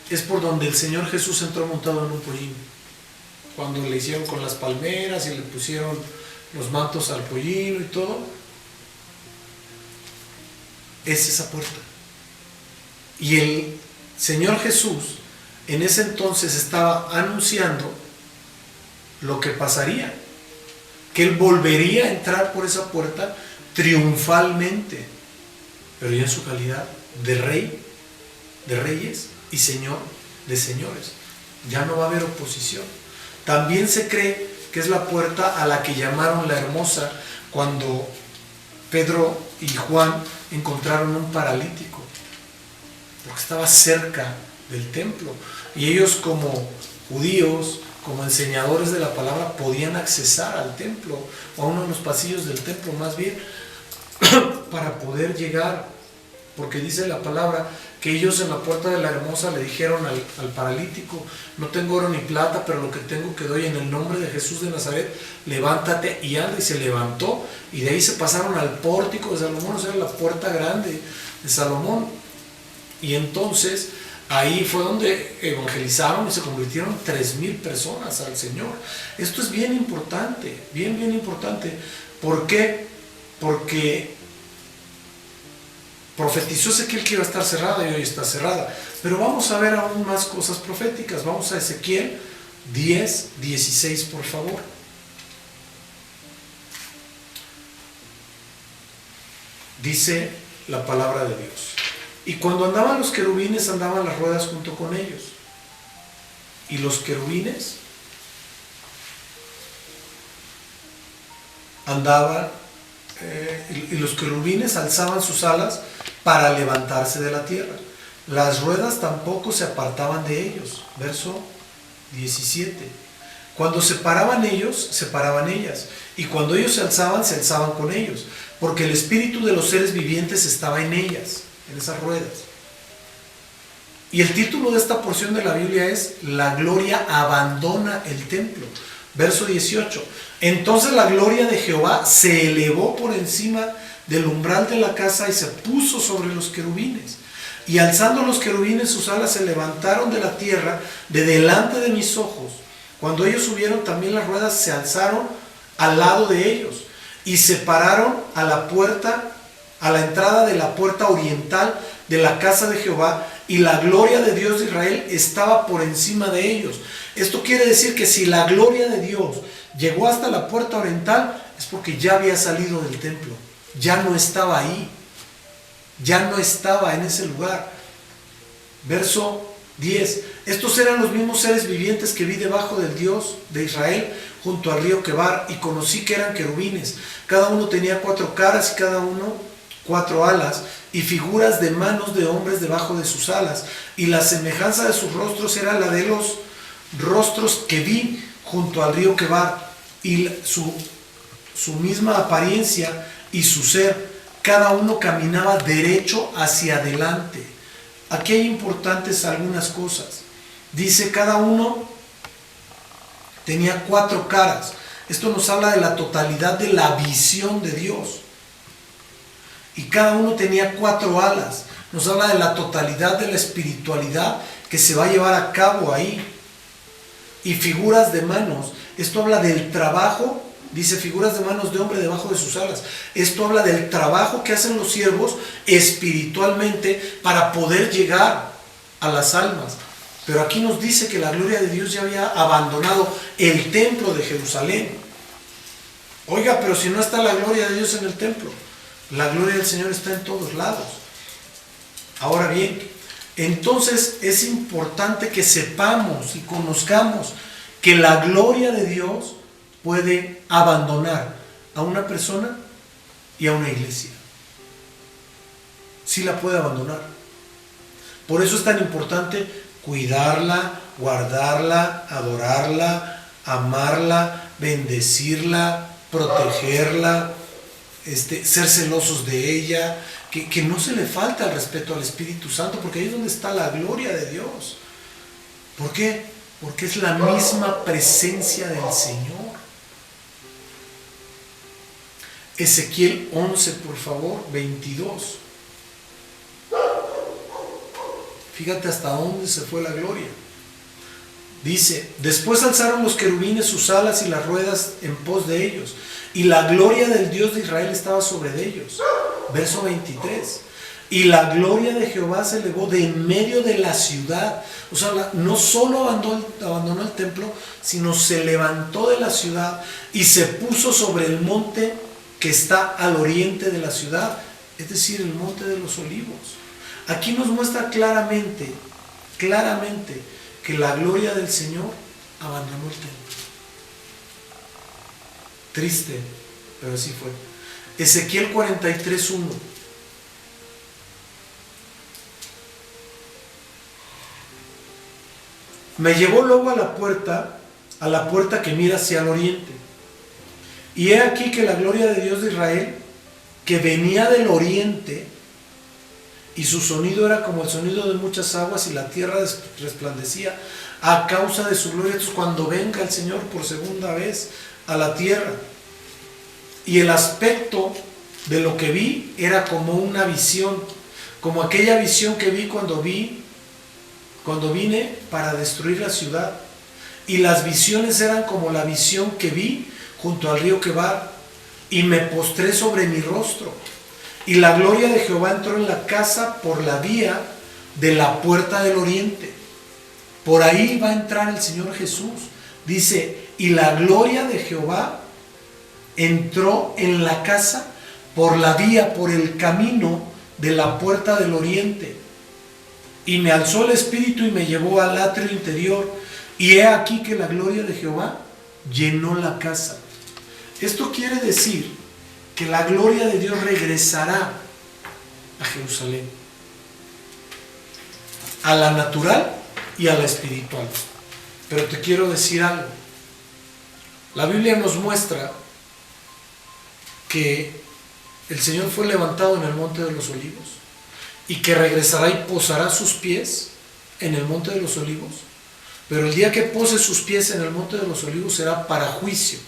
es por donde el Señor Jesús entró montado en un pollino. Cuando le hicieron con las palmeras y le pusieron los mantos al pollino y todo, es esa puerta. Y el Señor Jesús en ese entonces estaba anunciando lo que pasaría, que Él volvería a entrar por esa puerta triunfalmente, pero ya en su calidad de Rey de reyes y Señor de señores. Ya no va a haber oposición. También se cree que es la puerta a la que llamaron la Hermosa cuando Pedro y Juan encontraron un paralítico, porque estaba cerca del templo, y ellos como judíos, como enseñadores de la palabra, podían accesar al templo, o a uno de los pasillos del templo más bien, para poder llegar, porque dice la palabra que ellos en la puerta de la hermosa le dijeron al paralítico: no tengo oro ni plata, pero lo que tengo que doy, en el nombre de Jesús de Nazaret, levántate y anda. Y se levantó, y de ahí se pasaron al pórtico de Salomón, o sea, la puerta grande de Salomón. Y entonces ahí fue donde evangelizaron y se convirtieron 3,000 personas al Señor. Esto es bien importante, bien importante. ¿Por qué? Porque profetizó Ezequiel que iba a estar cerrada y hoy está cerrada. Pero vamos a ver aún más cosas proféticas. Vamos a Ezequiel 10:16, por favor. Dice la palabra de Dios: y cuando andaban los querubines, andaban las ruedas junto con ellos. Y los querubines andaban, y los querubines alzaban sus alas para levantarse de la tierra. Las ruedas tampoco se apartaban de ellos. Verso 17. Cuando se paraban ellos, se paraban ellas. Y cuando ellos se alzaban con ellos. Porque el espíritu de los seres vivientes estaba en ellas, en esas ruedas. Y el título de esta porción de la Biblia es: la gloria abandona el templo. Verso 18. Entonces la gloria de Jehová se elevó por encima del umbral de la casa y se puso sobre los querubines. Y alzando los querubines sus alas, se levantaron de la tierra de delante de mis ojos. Cuando ellos subieron, también las ruedas se alzaron al lado de ellos y se pararon a la puerta, a la entrada de la puerta oriental de la casa de Jehová, y la gloria de Dios de Israel estaba por encima de ellos. Esto quiere decir que si la gloria de Dios llegó hasta la puerta oriental, es porque ya había salido del templo, ya no estaba ahí, ya no estaba en ese lugar. Verso 10. Estos eran los mismos seres vivientes que vi debajo del Dios de Israel junto al río Quebar, y conocí que eran querubines. Cada uno tenía 4 caras y cada uno 4 alas, y figuras de manos de hombres debajo de sus alas, y la semejanza de sus rostros era la de los rostros que vi junto al río Quebar, y su misma apariencia y su ser, cada uno caminaba derecho hacia adelante. Aquí hay importantes algunas cosas. Dice, cada uno tenía 4 caras. Esto nos habla de la totalidad de la visión de Dios. Y cada uno tenía 4 alas. Nos habla de la totalidad de la espiritualidad que se va a llevar a cabo ahí. Y figuras de manos. Esto habla del trabajo. Dice, figuras de manos de hombre debajo de sus alas. Esto habla del trabajo que hacen los siervos espiritualmente para poder llegar a las almas. Pero aquí nos dice que la gloria de Dios ya había abandonado el templo de Jerusalén. Oiga, pero si no está la gloria de Dios en el templo, la gloria del Señor está en todos lados. Ahora bien, entonces es importante que sepamos y conozcamos que la gloria de Dios puede abandonar a una persona y a una iglesia. Sí la puede abandonar. Por eso es tan importante cuidarla, guardarla, adorarla, amarla, bendecirla, protegerla, ser celosos de ella, que no se le falta el respeto al Espíritu Santo, porque ahí es donde está la gloria de Dios. ¿Por qué? Porque es la misma presencia del Señor. Ezequiel 11, por favor, 22. Fíjate hasta dónde se fue la gloria. Dice, después alzaron los querubines sus alas y las ruedas en pos de ellos, y la gloria del Dios de Israel estaba sobre ellos. Verso 23. Y la gloria de Jehová se elevó de en medio de la ciudad. O sea, no solo abandonó el templo, sino se levantó de la ciudad y se puso sobre el monte que está al oriente de la ciudad, es decir, el monte de los olivos. Aquí nos muestra claramente que la gloria del Señor abandonó el templo. Triste, pero así fue. Ezequiel 43:1. Me llevó luego a la puerta que mira hacia el oriente. Y he aquí que la gloria de Dios de Israel, que venía del oriente, y su sonido era como el sonido de muchas aguas, y la tierra resplandecía a causa de su gloria. Entonces, cuando venga el Señor por segunda vez a la tierra, y el aspecto de lo que vi era como una visión, como aquella visión que vi cuando vine para destruir la ciudad. Y las visiones eran como la visión que vi junto al río Quebar, y me postré sobre mi rostro, y la gloria de Jehová entró en la casa por la vía de la puerta del oriente. Por ahí va a entrar el Señor Jesús. Dice, y la gloria de Jehová entró en la casa por la vía, por el camino de la puerta del oriente. Y me alzó el Espíritu y me llevó al atrio interior, y he aquí que la gloria de Jehová llenó la casa. Esto quiere decir que la gloria de Dios regresará a Jerusalén, a la natural y a la espiritual. Pero te quiero decir algo. La Biblia nos muestra que el Señor fue levantado en el monte de los olivos, y que regresará y posará sus pies en el monte de los olivos. Pero el día que pose sus pies en el monte de los olivos será para juicio.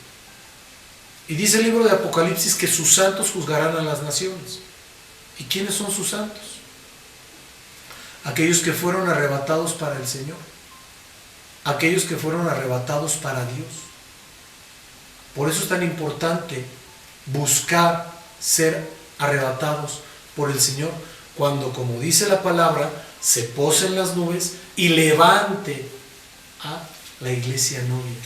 Y dice el libro de Apocalipsis que sus santos juzgarán a las naciones. ¿Y quiénes son sus santos? Aquellos que fueron arrebatados para el Señor, aquellos que fueron arrebatados para Dios. Por eso es tan importante buscar ser arrebatados por el Señor, cuando, como dice la palabra, se pose en las nubes y levante a la iglesia novia.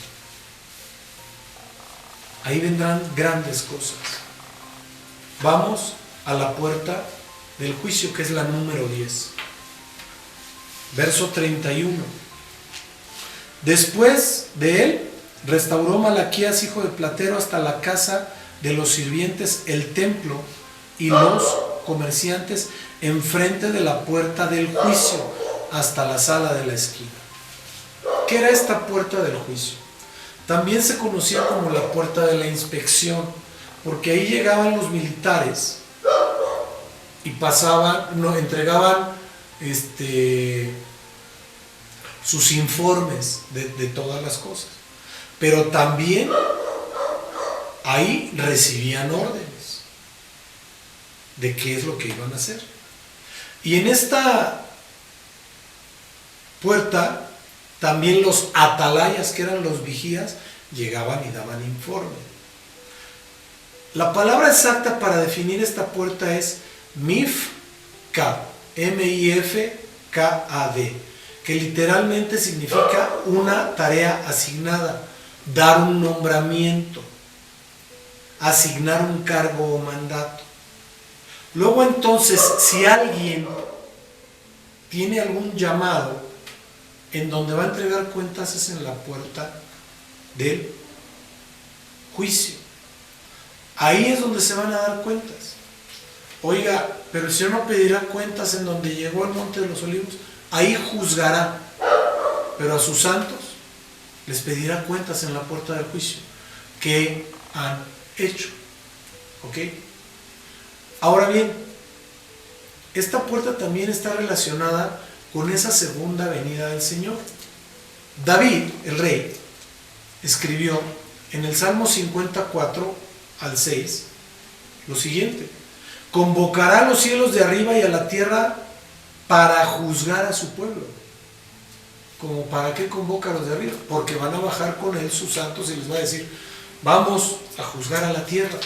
Ahí vendrán grandes cosas. Vamos a la puerta del juicio, que es la número 10. Verso 31. Después de él, restauró Malaquías, hijo de Platero, hasta la casa de los sirvientes, el templo y los comerciantes, enfrente de la puerta del juicio, hasta la sala de la esquina. ¿Qué era esta puerta del juicio? También se conocía como la puerta de la inspección, porque ahí llegaban los militares y entregaban sus informes de todas las cosas. Pero también ahí recibían órdenes de qué es lo que iban a hacer. Y en esta puerta también los atalayas, que eran los vigías, llegaban y daban informe. La palabra exacta para definir esta puerta es Mifkad, M-I-F-K-A-D, que literalmente significa una tarea asignada, dar un nombramiento, asignar un cargo o mandato. Luego entonces, si alguien tiene algún llamado, en donde va a entregar cuentas es en la puerta del juicio. Ahí es donde se van a dar cuentas. Oiga, pero el Señor no pedirá cuentas en donde llegó al monte de los olivos. Ahí juzgará, pero a sus santos les pedirá cuentas en la puerta del juicio. ¿Qué han hecho? ¿Ok? Ahora bien, esta puerta también está relacionada con esa segunda venida del Señor. David, el rey, escribió en el Salmo 54 al 6 lo siguiente: convocará a los cielos de arriba y a la tierra para juzgar a su pueblo. ¿Como para qué convoca a los de arriba? Porque van a bajar con él sus santos y les va a decir: vamos a juzgar a la tierra.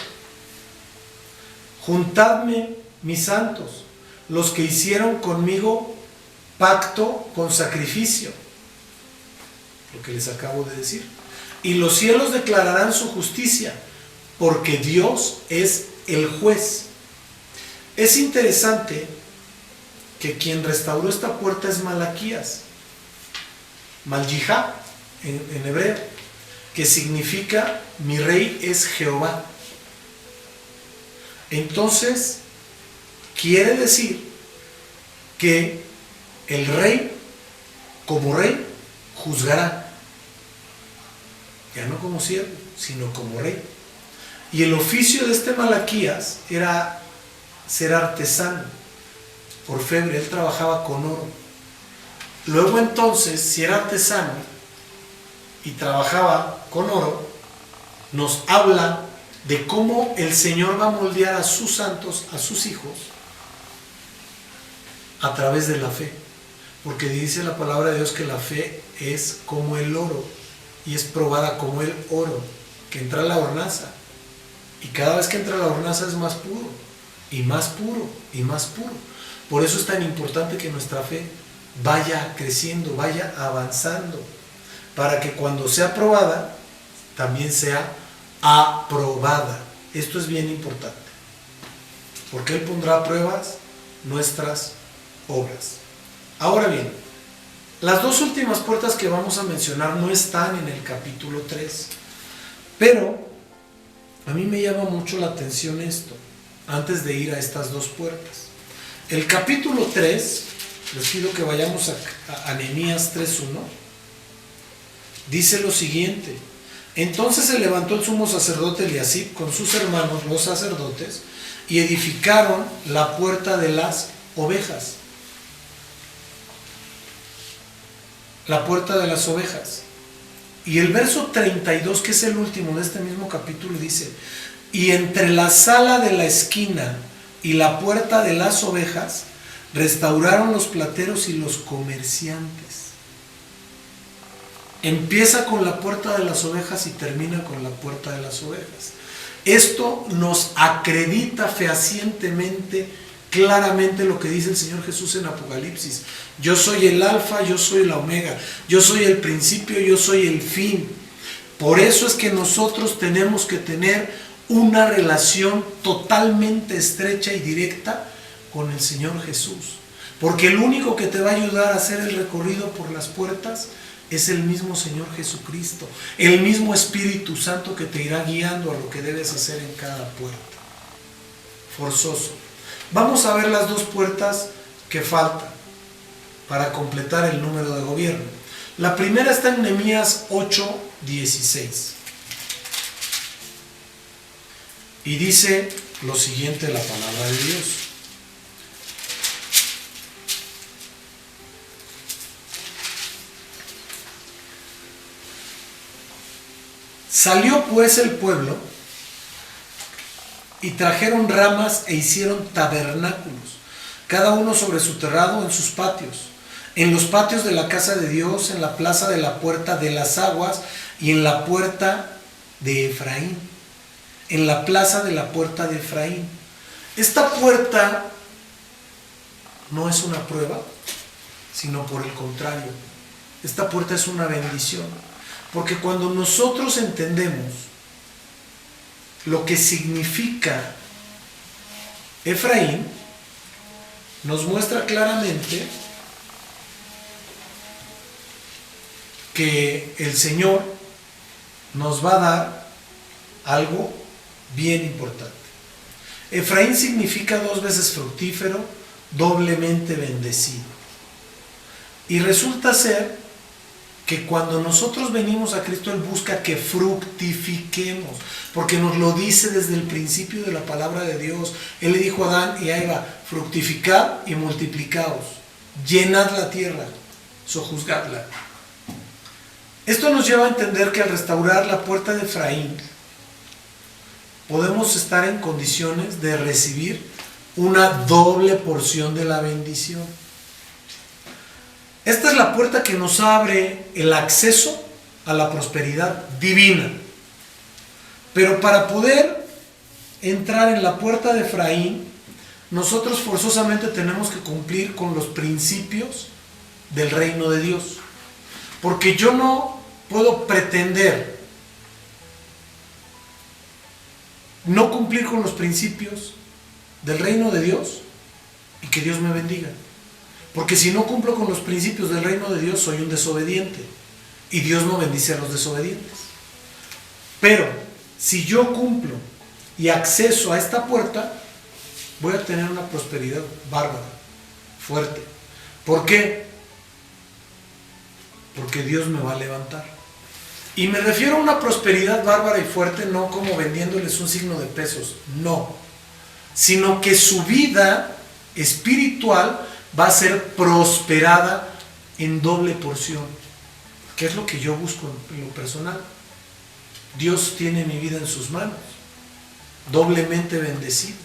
Juntadme mis santos, los que hicieron conmigo pacto con sacrificio, lo que les acabo de decir. Y los cielos declararán su justicia, porque Dios es el juez. Es interesante que quien restauró esta puerta es Malaquías, Maljijá en hebreo, que significa mi rey es Jehová. Entonces quiere decir que el rey, como rey, juzgará, ya no como siervo, sino como rey. Y el oficio de este Malaquías era ser artesano. orfebre, él trabajaba con oro. Luego entonces, si era artesano y trabajaba con oro, nos habla de cómo el Señor va a moldear a sus santos, a sus hijos, a través de la fe. Porque dice la palabra de Dios que la fe es como el oro y es probada como el oro que entra a la hornaza. Y cada vez que entra a la hornaza es más puro, y más puro, y más puro. Por eso es tan importante que nuestra fe vaya creciendo, vaya avanzando, para que cuando sea probada, también sea aprobada. Esto es bien importante, porque Él pondrá a pruebas nuestras obras. Ahora bien, las dos últimas puertas que vamos a mencionar no están en el capítulo 3, pero a mí me llama mucho la atención esto, antes de ir a estas dos puertas. El capítulo 3, les pido que vayamos a Nehemías 3:1, dice lo siguiente: entonces se levantó el sumo sacerdote Eliasib con sus hermanos los sacerdotes y edificaron la puerta de las ovejas. La puerta de las ovejas. Y el verso 32, que es el último de este mismo capítulo, dice: y entre la sala de la esquina y la puerta de las ovejas restauraron los plateros y los comerciantes. Empieza con la puerta de las ovejas y termina con la puerta de las ovejas. Esto nos acredita fehacientemente, claramente, lo que dice el Señor Jesús en Apocalipsis: yo soy el alfa, yo soy la omega, yo soy el principio, yo soy el fin. Por eso es que nosotros tenemos que tener una relación totalmente estrecha y directa con el Señor Jesús, porque el único que te va a ayudar a hacer el recorrido por las puertas es el mismo Señor Jesucristo, el mismo Espíritu Santo que te irá guiando a lo que debes hacer en cada puerta. Forzoso. Vamos a ver las dos puertas que faltan para completar el número de gobierno. La primera está en Nehemías 8:16. Y dice lo siguiente la palabra de Dios: salió pues el pueblo y trajeron ramas e hicieron tabernáculos, cada uno sobre su terrado en sus patios, en los patios de la casa de Dios, en la plaza de la puerta de las aguas y en la puerta de Efraín. En la plaza de la puerta de Efraín. Esta puerta no es una prueba, sino por el contrario, esta puerta es una bendición, porque cuando nosotros entendemos lo que significa Efraín, nos muestra claramente que el Señor nos va a dar algo bien importante. Efraín significa dos veces fructífero, doblemente bendecido. Y resulta ser que cuando nosotros venimos a Cristo, Él busca que fructifiquemos, porque nos lo dice desde el principio de la palabra de Dios. Él le dijo a Adán y a Eva: fructificad y multiplicaos, llenad la tierra, sojuzgadla. Esto nos lleva a entender que al restaurar la puerta de Efraín, podemos estar en condiciones de recibir una doble porción de la bendición. Esta es la puerta que nos abre el acceso a la prosperidad divina. Pero para poder entrar en la puerta de Efraín, nosotros forzosamente tenemos que cumplir con los principios del reino de Dios. Porque yo no puedo pretender no cumplir con los principios del reino de Dios y que Dios me bendiga. Porque si no cumplo con los principios del reino de Dios, soy un desobediente, y Dios no bendice a los desobedientes. Pero si yo cumplo y acceso a esta puerta, voy a tener una prosperidad bárbara, fuerte. ¿Por qué? Porque Dios me va a levantar. Y me refiero a una prosperidad bárbara y fuerte, no como vendiéndoles un signo de pesos, no, sino que su vida espiritual va a ser prosperada en doble porción. ¿Qué es lo que yo busco en lo personal? Dios tiene mi vida en sus manos, doblemente bendecido.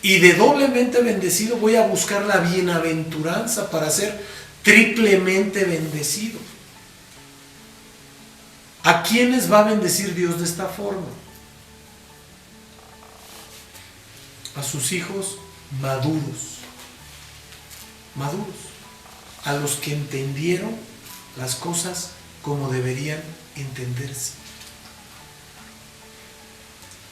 Y de doblemente bendecido voy a buscar la bienaventuranza para ser triplemente bendecido. ¿A quiénes va a bendecir Dios de esta forma? A sus hijos maduros. Maduros. A los que entendieron las cosas como deberían entenderse.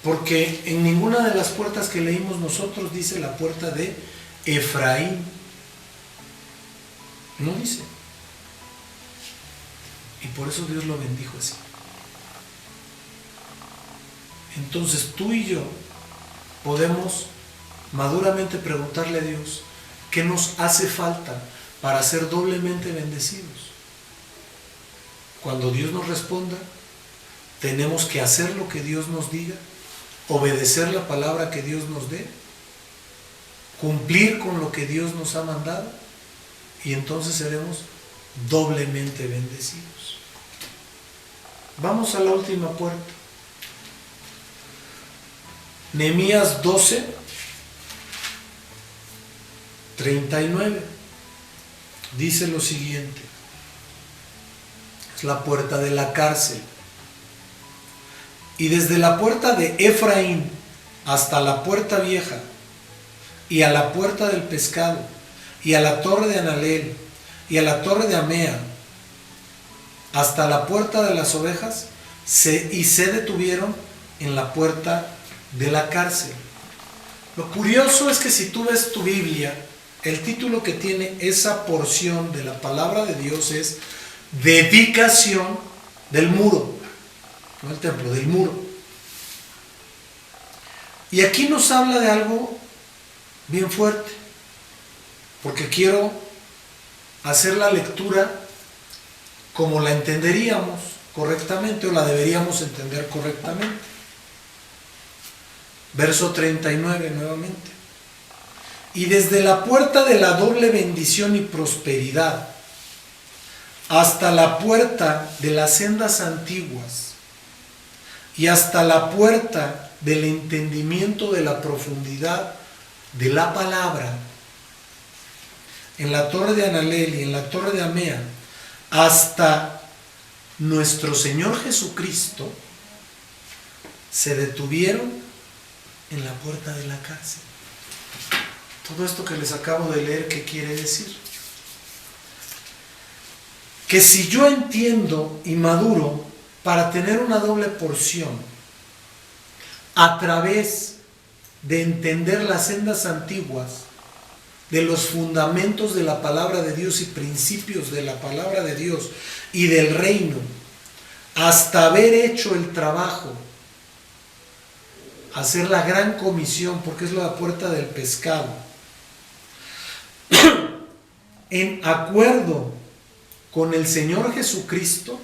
Porque en ninguna de las puertas que leímos nosotros dice la puerta de Efraín. No dice. Y por eso Dios lo bendijo así. Entonces tú y yo podemos maduramente preguntarle a Dios qué nos hace falta para ser doblemente bendecidos. Cuando Dios nos responda, tenemos que hacer lo que Dios nos diga, obedecer la palabra que Dios nos dé, cumplir con lo que Dios nos ha mandado, y entonces seremos doblemente bendecidos. Vamos a la última puerta. Nehemías 12, 39. Dice lo siguiente. Es la puerta de la cárcel. Y desde la puerta de Efraín hasta la puerta vieja, y a la puerta del pescado, y a la torre de Hananeel, y a la torre de Amea, hasta la puerta de las ovejas, se detuvieron en la puerta de la cárcel. Lo curioso es que si tú ves tu Biblia, el título que tiene esa porción de la palabra de Dios es Dedicación del muro. No el templo, del muro. Y aquí nos habla de algo bien fuerte, porque quiero hacer la lectura como la entenderíamos correctamente, o la deberíamos entender correctamente. Verso 39 nuevamente. Y desde la puerta de la doble bendición y prosperidad hasta la puerta de las sendas antiguas, y hasta la puerta del entendimiento de la profundidad de la palabra, en la torre de Hananeel y en la torre de Amea, hasta nuestro Señor Jesucristo, se detuvieron en la puerta de la cárcel. Todo esto que les acabo de leer, ¿qué quiere decir? Que si yo entiendo y maduro para tener una doble porción a través de entender las sendas antiguas, de los fundamentos de la palabra de Dios y principios de la palabra de Dios y del reino, hasta haber hecho el trabajo, hacer la gran comisión, porque es la puerta del pescado, en acuerdo con el Señor Jesucristo,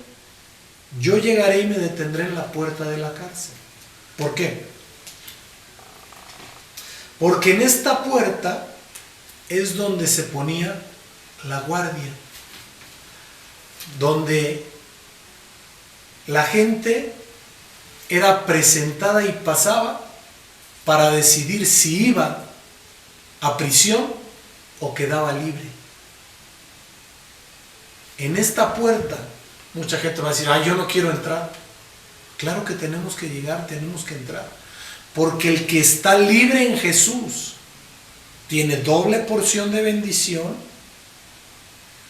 yo llegaré y me detendré en la puerta de la cárcel. ¿Por qué? Porque en esta puerta es donde se ponía la guardia, donde la gente era presentada y pasaba para decidir si iba a prisión o quedaba libre. En esta puerta mucha gente va a decir, yo no quiero entrar. Claro que tenemos que llegar, tenemos que entrar, porque el que está libre en Jesús tiene doble porción de bendición,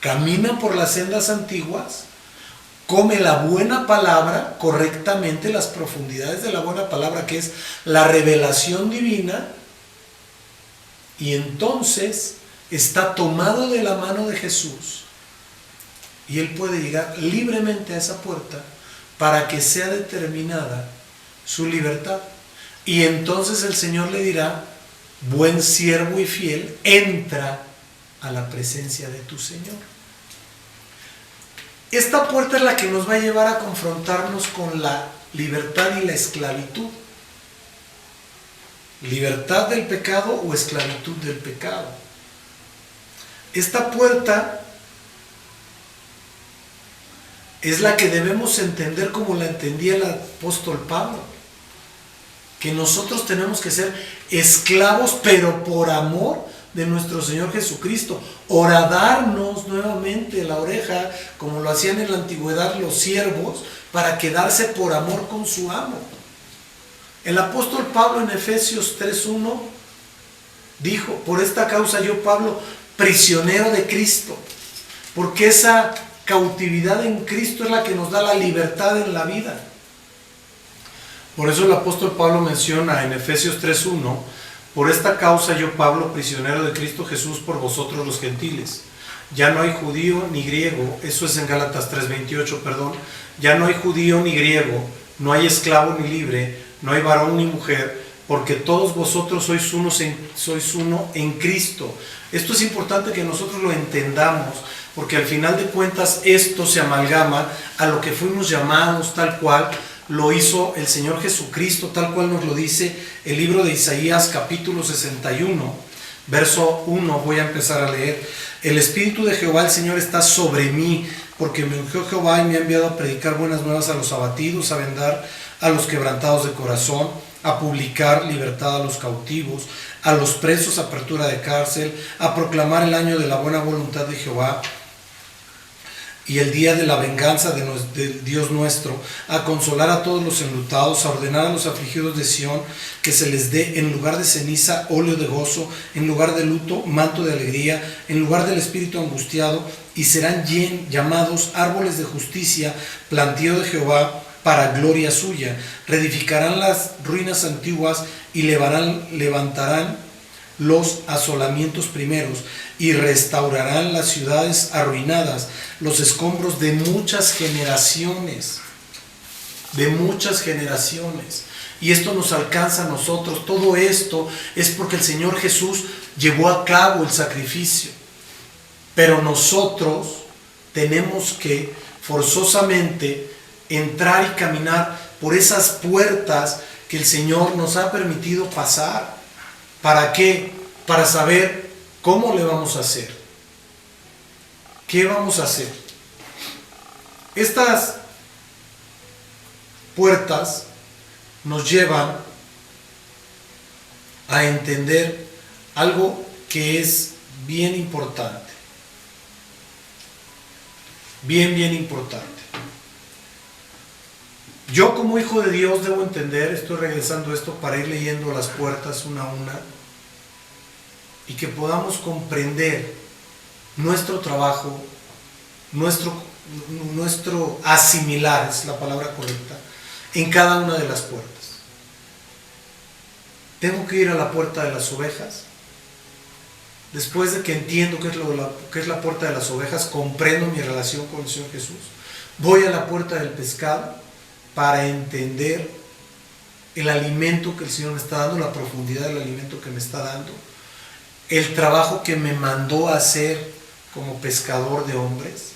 camina por las sendas antiguas, come la buena palabra correctamente, las profundidades de la buena palabra, que es la revelación divina, y entonces está tomado de la mano de Jesús, y él puede llegar libremente a esa puerta para que sea determinada su libertad. Y entonces el Señor le dirá, buen siervo y fiel, entra a la presencia de tu Señor. Esta puerta es la que nos va a llevar a confrontarnos con la libertad y la esclavitud. libertad del pecado o esclavitud del pecado. Esta puerta es la que debemos entender como la entendía el apóstol Pablo, que nosotros tenemos que ser esclavos, pero por amor de nuestro Señor Jesucristo, horadarnos nuevamente la oreja, como lo hacían en la antigüedad los siervos, para quedarse por amor con su amo. El apóstol Pablo en Efesios 3:1 dijo: por esta causa yo, Pablo, prisionero de Cristo, porque esa cautividad en Cristo es la que nos da la libertad en la vida. Por eso el apóstol Pablo menciona en Efesios 3:1: por esta causa yo, Pablo, prisionero de Cristo Jesús, por vosotros los gentiles. Ya no hay judío ni griego, eso es en Gálatas 3:28, perdón. Ya no hay judío ni griego, no hay esclavo ni libre, no hay varón ni mujer, porque todos vosotros sois uno en Cristo. Esto es importante que nosotros lo entendamos, porque al final de cuentas esto se amalgama a lo que fuimos llamados, tal cual lo hizo el Señor Jesucristo, tal cual nos lo dice el libro de Isaías capítulo 61, verso 1. Voy a empezar a leer. El Espíritu de Jehová el Señor está sobre mí, porque me ungió Jehová y me ha enviado a predicar buenas nuevas a los abatidos, a vendar a los quebrantados de corazón, a publicar libertad a los cautivos, a los presos apertura de cárcel, a proclamar el año de la buena voluntad de Jehová y el día de la venganza de Dios nuestro, a consolar a todos los enlutados, a ordenar a los afligidos de Sión que se les dé en lugar de ceniza óleo de gozo, en lugar de luto manto de alegría, en lugar del espíritu angustiado, y serán llamados árboles de justicia, plantío de Jehová para gloria suya. Reedificarán las ruinas antiguas y levantarán los asolamientos primeros, y restaurarán las ciudades arruinadas, los escombros de muchas generaciones, y esto nos alcanza a nosotros. Todo esto es porque el Señor Jesús llevó a cabo el sacrificio, pero nosotros tenemos que forzosamente entrar y caminar por esas puertas que el Señor nos ha permitido pasar. ¿Para qué? Para saber cómo le vamos a hacer. ¿Qué vamos a hacer? Estas puertas nos llevan a entender algo que es bien importante. Bien importante. Yo como hijo de Dios debo entender, estoy regresando a esto para ir leyendo las puertas una a una, y que podamos comprender nuestro trabajo, nuestro asimilar, es la palabra correcta, en cada una de las puertas. Tengo que ir a la puerta de las ovejas. Después de que entiendo qué es la puerta de las ovejas, comprendo mi relación con el Señor Jesús. Voy a la puerta del pescado para entender el alimento que el Señor me está dando, la profundidad del alimento que me está dando, el trabajo que me mandó a hacer como pescador de hombres.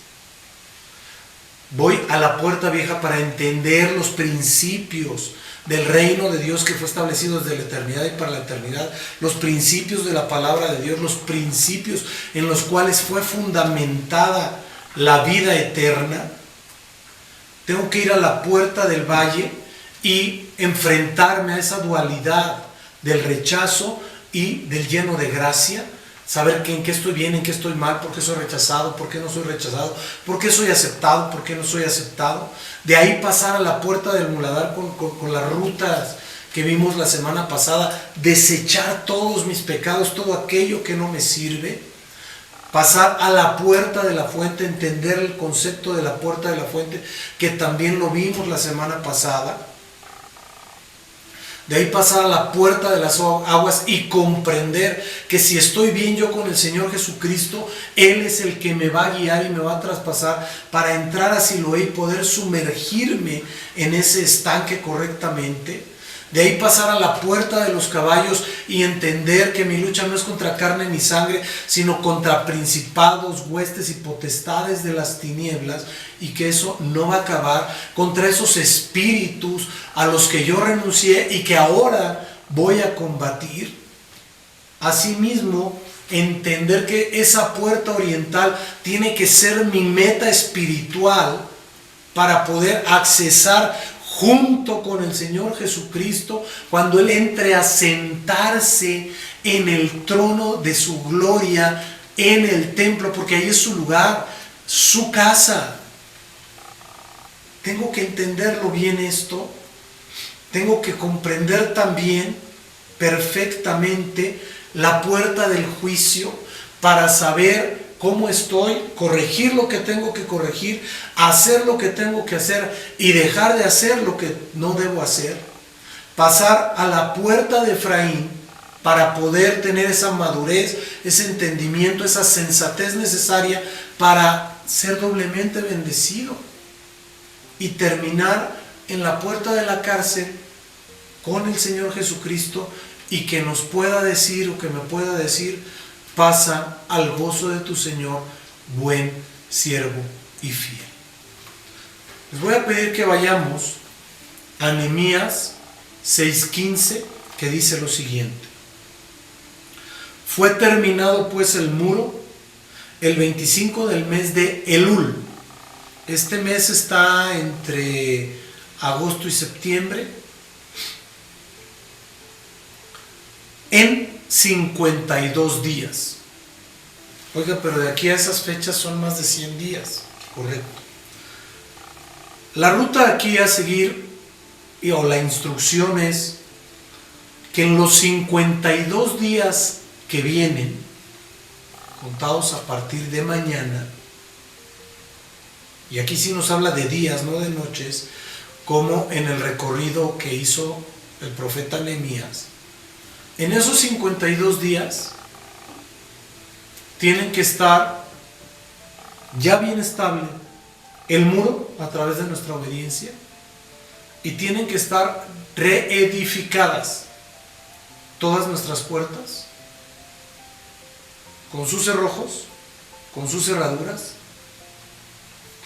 Voy a la puerta vieja para entender los principios del reino de Dios que fue establecido desde la eternidad y para la eternidad, los principios de la palabra de Dios, los principios en los cuales fue fundamentada la vida eterna. Tengo que ir a la puerta del valle y enfrentarme a esa dualidad del rechazo y del lleno de gracia, saber que en qué estoy bien, en qué estoy mal, por qué soy rechazado, por qué no soy rechazado, por qué soy aceptado, por qué no soy aceptado. De ahí pasar a la puerta del muladar con las rutas que vimos la semana pasada, desechar todos mis pecados, todo aquello que no me sirve. Pasar a la puerta de la fuente, entender el concepto de la puerta de la fuente, que también lo vimos la semana pasada. De ahí pasar a la puerta de las aguas y comprender que si estoy bien yo con el Señor Jesucristo, Él es el que me va a guiar y me va a traspasar para entrar a Siloé y poder sumergirme en ese estanque correctamente. De ahí pasar a la puerta de los caballos y entender que mi lucha no es contra carne ni sangre, sino contra principados, huestes y potestades de las tinieblas, y que eso no va a acabar, contra esos espíritus a los que yo renuncié y que ahora voy a combatir. Asimismo, entender que esa puerta oriental tiene que ser mi meta espiritual para poder accesar junto con el Señor Jesucristo cuando Él entre a sentarse en el trono de su gloria en el templo, porque ahí es su lugar, su casa. Tengo que entenderlo bien esto. Tengo que comprender también perfectamente la puerta del juicio para saber cómo estoy, corregir lo que tengo que corregir, hacer lo que tengo que hacer y dejar de hacer lo que no debo hacer. Pasar a la puerta de Efraín para poder tener esa madurez, ese entendimiento, esa sensatez necesaria para ser doblemente bendecido. Y terminar en la puerta de la cárcel con el Señor Jesucristo y que nos pueda decir o que me pueda decir: pasa al gozo de tu Señor, buen siervo y fiel. Les voy a pedir que vayamos a Nehemías 6:15, que dice lo siguiente: fue terminado pues el muro el 25 del mes de Elul. Este mes está entre agosto y septiembre, en 52 días. Oiga, pero de aquí a esas fechas son más de 100 días, correcto. La ruta aquí a seguir, o la instrucción es que en los 52 días que vienen, contados a partir de mañana, y aquí sí nos habla de días, no de noches, como en el recorrido que hizo el profeta Nehemías. En esos 52 días tienen que estar ya bien estable el muro a través de nuestra obediencia, y tienen que estar reedificadas todas nuestras puertas con sus cerrojos, con sus cerraduras,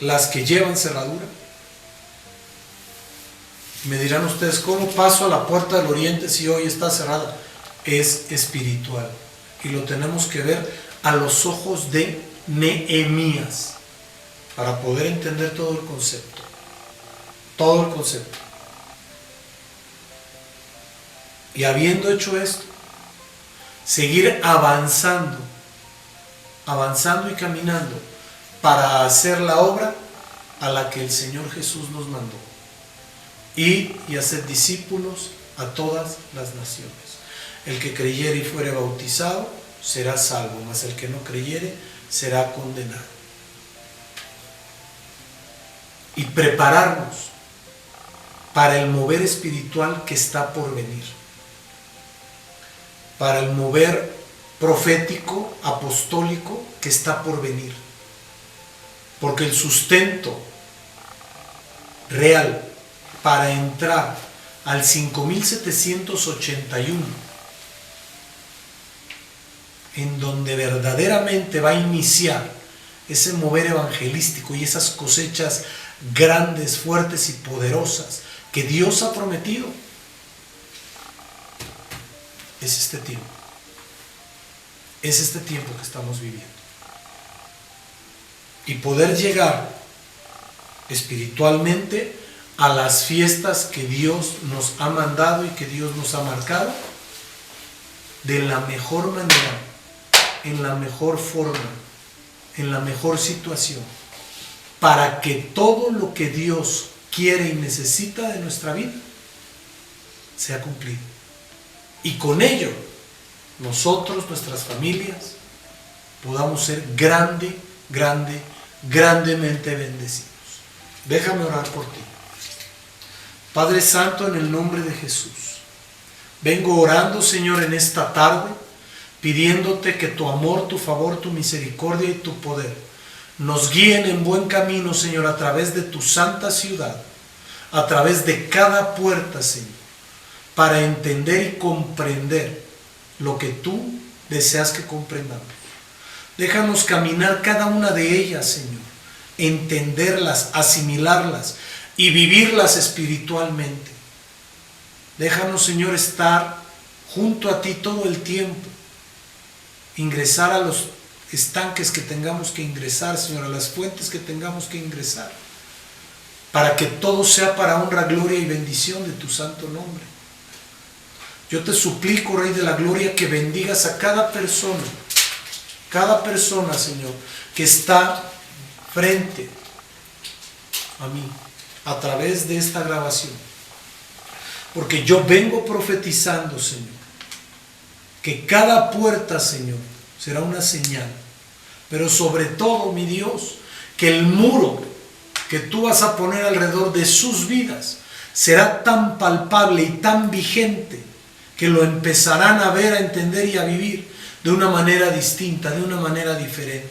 las que llevan cerradura. Me dirán ustedes: ¿cómo paso a la puerta del oriente si hoy está cerrada? Es espiritual y lo tenemos que ver a los ojos de Nehemías para poder entender todo el concepto. Todo el concepto. Y habiendo hecho esto, seguir avanzando y caminando para hacer la obra a la que el Señor Jesús nos mandó: ir y hacer discípulos a todas las naciones. El que creyere y fuere bautizado será salvo, mas el que no creyere será condenado. Y prepararnos para el mover espiritual que está por venir, para el mover profético, apostólico que está por venir, porque el sustento real para entrar al 5781, en donde verdaderamente va a iniciar ese mover evangelístico y esas cosechas grandes, fuertes y poderosas que Dios ha prometido, es este tiempo. Es este tiempo que estamos viviendo. Y poder llegar espiritualmente a las fiestas que Dios nos ha mandado y que Dios nos ha marcado de la mejor manera, en la mejor forma, en la mejor situación, para que todo lo que Dios quiere y necesita de nuestra vida sea cumplido. Y con ello, nosotros, nuestras familias, podamos ser grandemente bendecidos. Déjame orar por ti. Padre Santo, en el nombre de Jesús, vengo orando, Señor, en esta tarde, pidiéndote que tu amor, tu favor, tu misericordia y tu poder nos guíen en buen camino, Señor, a través de tu santa ciudad, a través de cada puerta, Señor, para entender y comprender lo que tú deseas que comprendamos. Déjanos caminar cada una de ellas, Señor, entenderlas, asimilarlas y vivirlas espiritualmente. Déjanos, Señor, estar junto a ti todo el tiempo, ingresar a los estanques que tengamos que ingresar, Señor, a las fuentes que tengamos que ingresar, para que todo sea para honra, gloria y bendición de tu santo nombre. Yo te suplico, Rey de la Gloria, que bendigas a cada persona, Señor, que está frente a mí, a través de esta grabación. Porque yo vengo profetizando, Señor, que cada puerta, Señor, será una señal. Pero sobre todo, mi Dios, que el muro que tú vas a poner alrededor de sus vidas será tan palpable y tan vigente que lo empezarán a ver, a entender y a vivir de una manera distinta, de una manera diferente.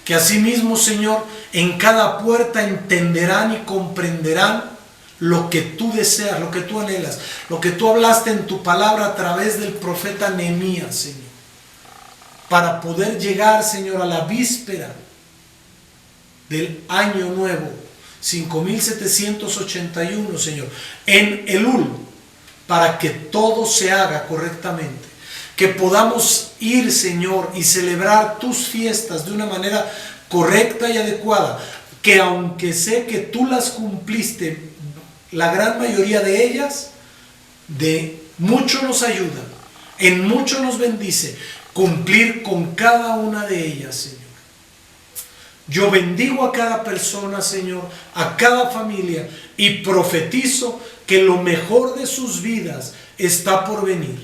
Que asimismo, Señor, en cada puerta entenderán y comprenderán lo que tú deseas, lo que tú anhelas, lo que tú hablaste en tu palabra a través del profeta Nehemías, Señor, para poder llegar, Señor, a la víspera del año nuevo, 5781, Señor, en Elul, para que todo se haga correctamente, que podamos ir, Señor, y celebrar tus fiestas de una manera correcta y adecuada, que aunque sé que tú las cumpliste, la gran mayoría de ellas, de mucho nos ayuda, en mucho nos bendice, cumplir con cada una de ellas, Señor. Yo bendigo a cada persona, Señor, a cada familia, y profetizo que lo mejor de sus vidas está por venir.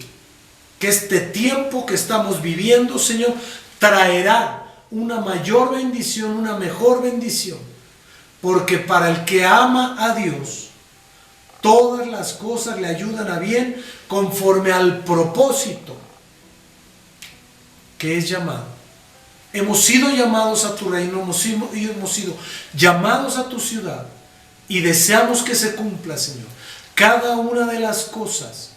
Que este tiempo que estamos viviendo, Señor, traerá una mayor bendición, una mejor bendición. Porque para el que ama a Dios, todas las cosas le ayudan a bien conforme al propósito que es llamado. Hemos sido llamados a tu reino, hemos sido llamados a tu ciudad y deseamos que se cumpla, Señor, cada una de las cosas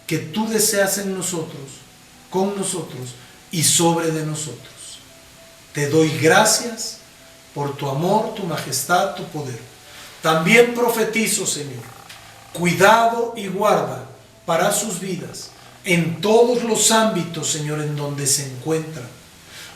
que tú deseas en nosotros, con nosotros y sobre de nosotros. Te doy gracias por tu amor, tu majestad, tu poder. También profetizo, Señor, cuidado y guarda para sus vidas en todos los ámbitos, Señor, en donde se encuentran,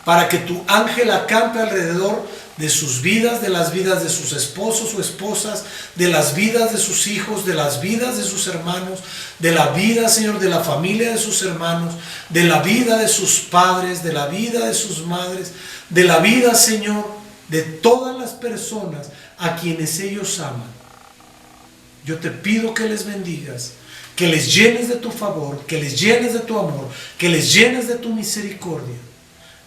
para que tu ángel acampe alrededor de sus vidas, de las vidas de sus esposos o esposas, de las vidas de sus hijos, de las vidas de sus hermanos, de la vida, Señor, de la familia de sus hermanos, de la vida de sus padres, de la vida de sus madres, de la vida, Señor, de todas las personas a quienes ellos aman. Yo te pido que les bendigas, que les llenes de tu favor, que les llenes de tu amor, que les llenes de tu misericordia.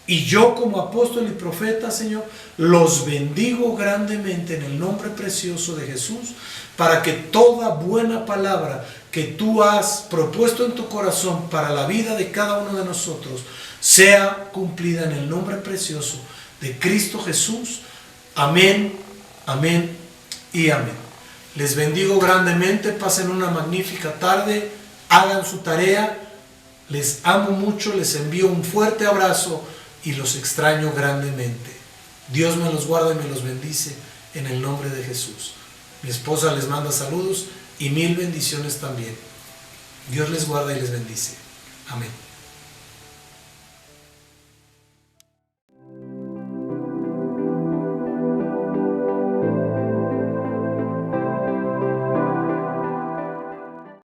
Y yo, como apóstol y profeta, Señor, los bendigo grandemente en el nombre precioso de Jesús, para que toda buena palabra que tú has propuesto en tu corazón para la vida de cada uno de nosotros sea cumplida en el nombre precioso de Cristo Jesús. Amén, amén y amén. Les bendigo grandemente, pasen una magnífica tarde, hagan su tarea, les amo mucho, les envío un fuerte abrazo y los extraño grandemente. Dios me los guarda y me los bendice en el nombre de Jesús. Mi esposa les manda saludos y 1000 bendiciones también. Dios les guarda y les bendice. Amén.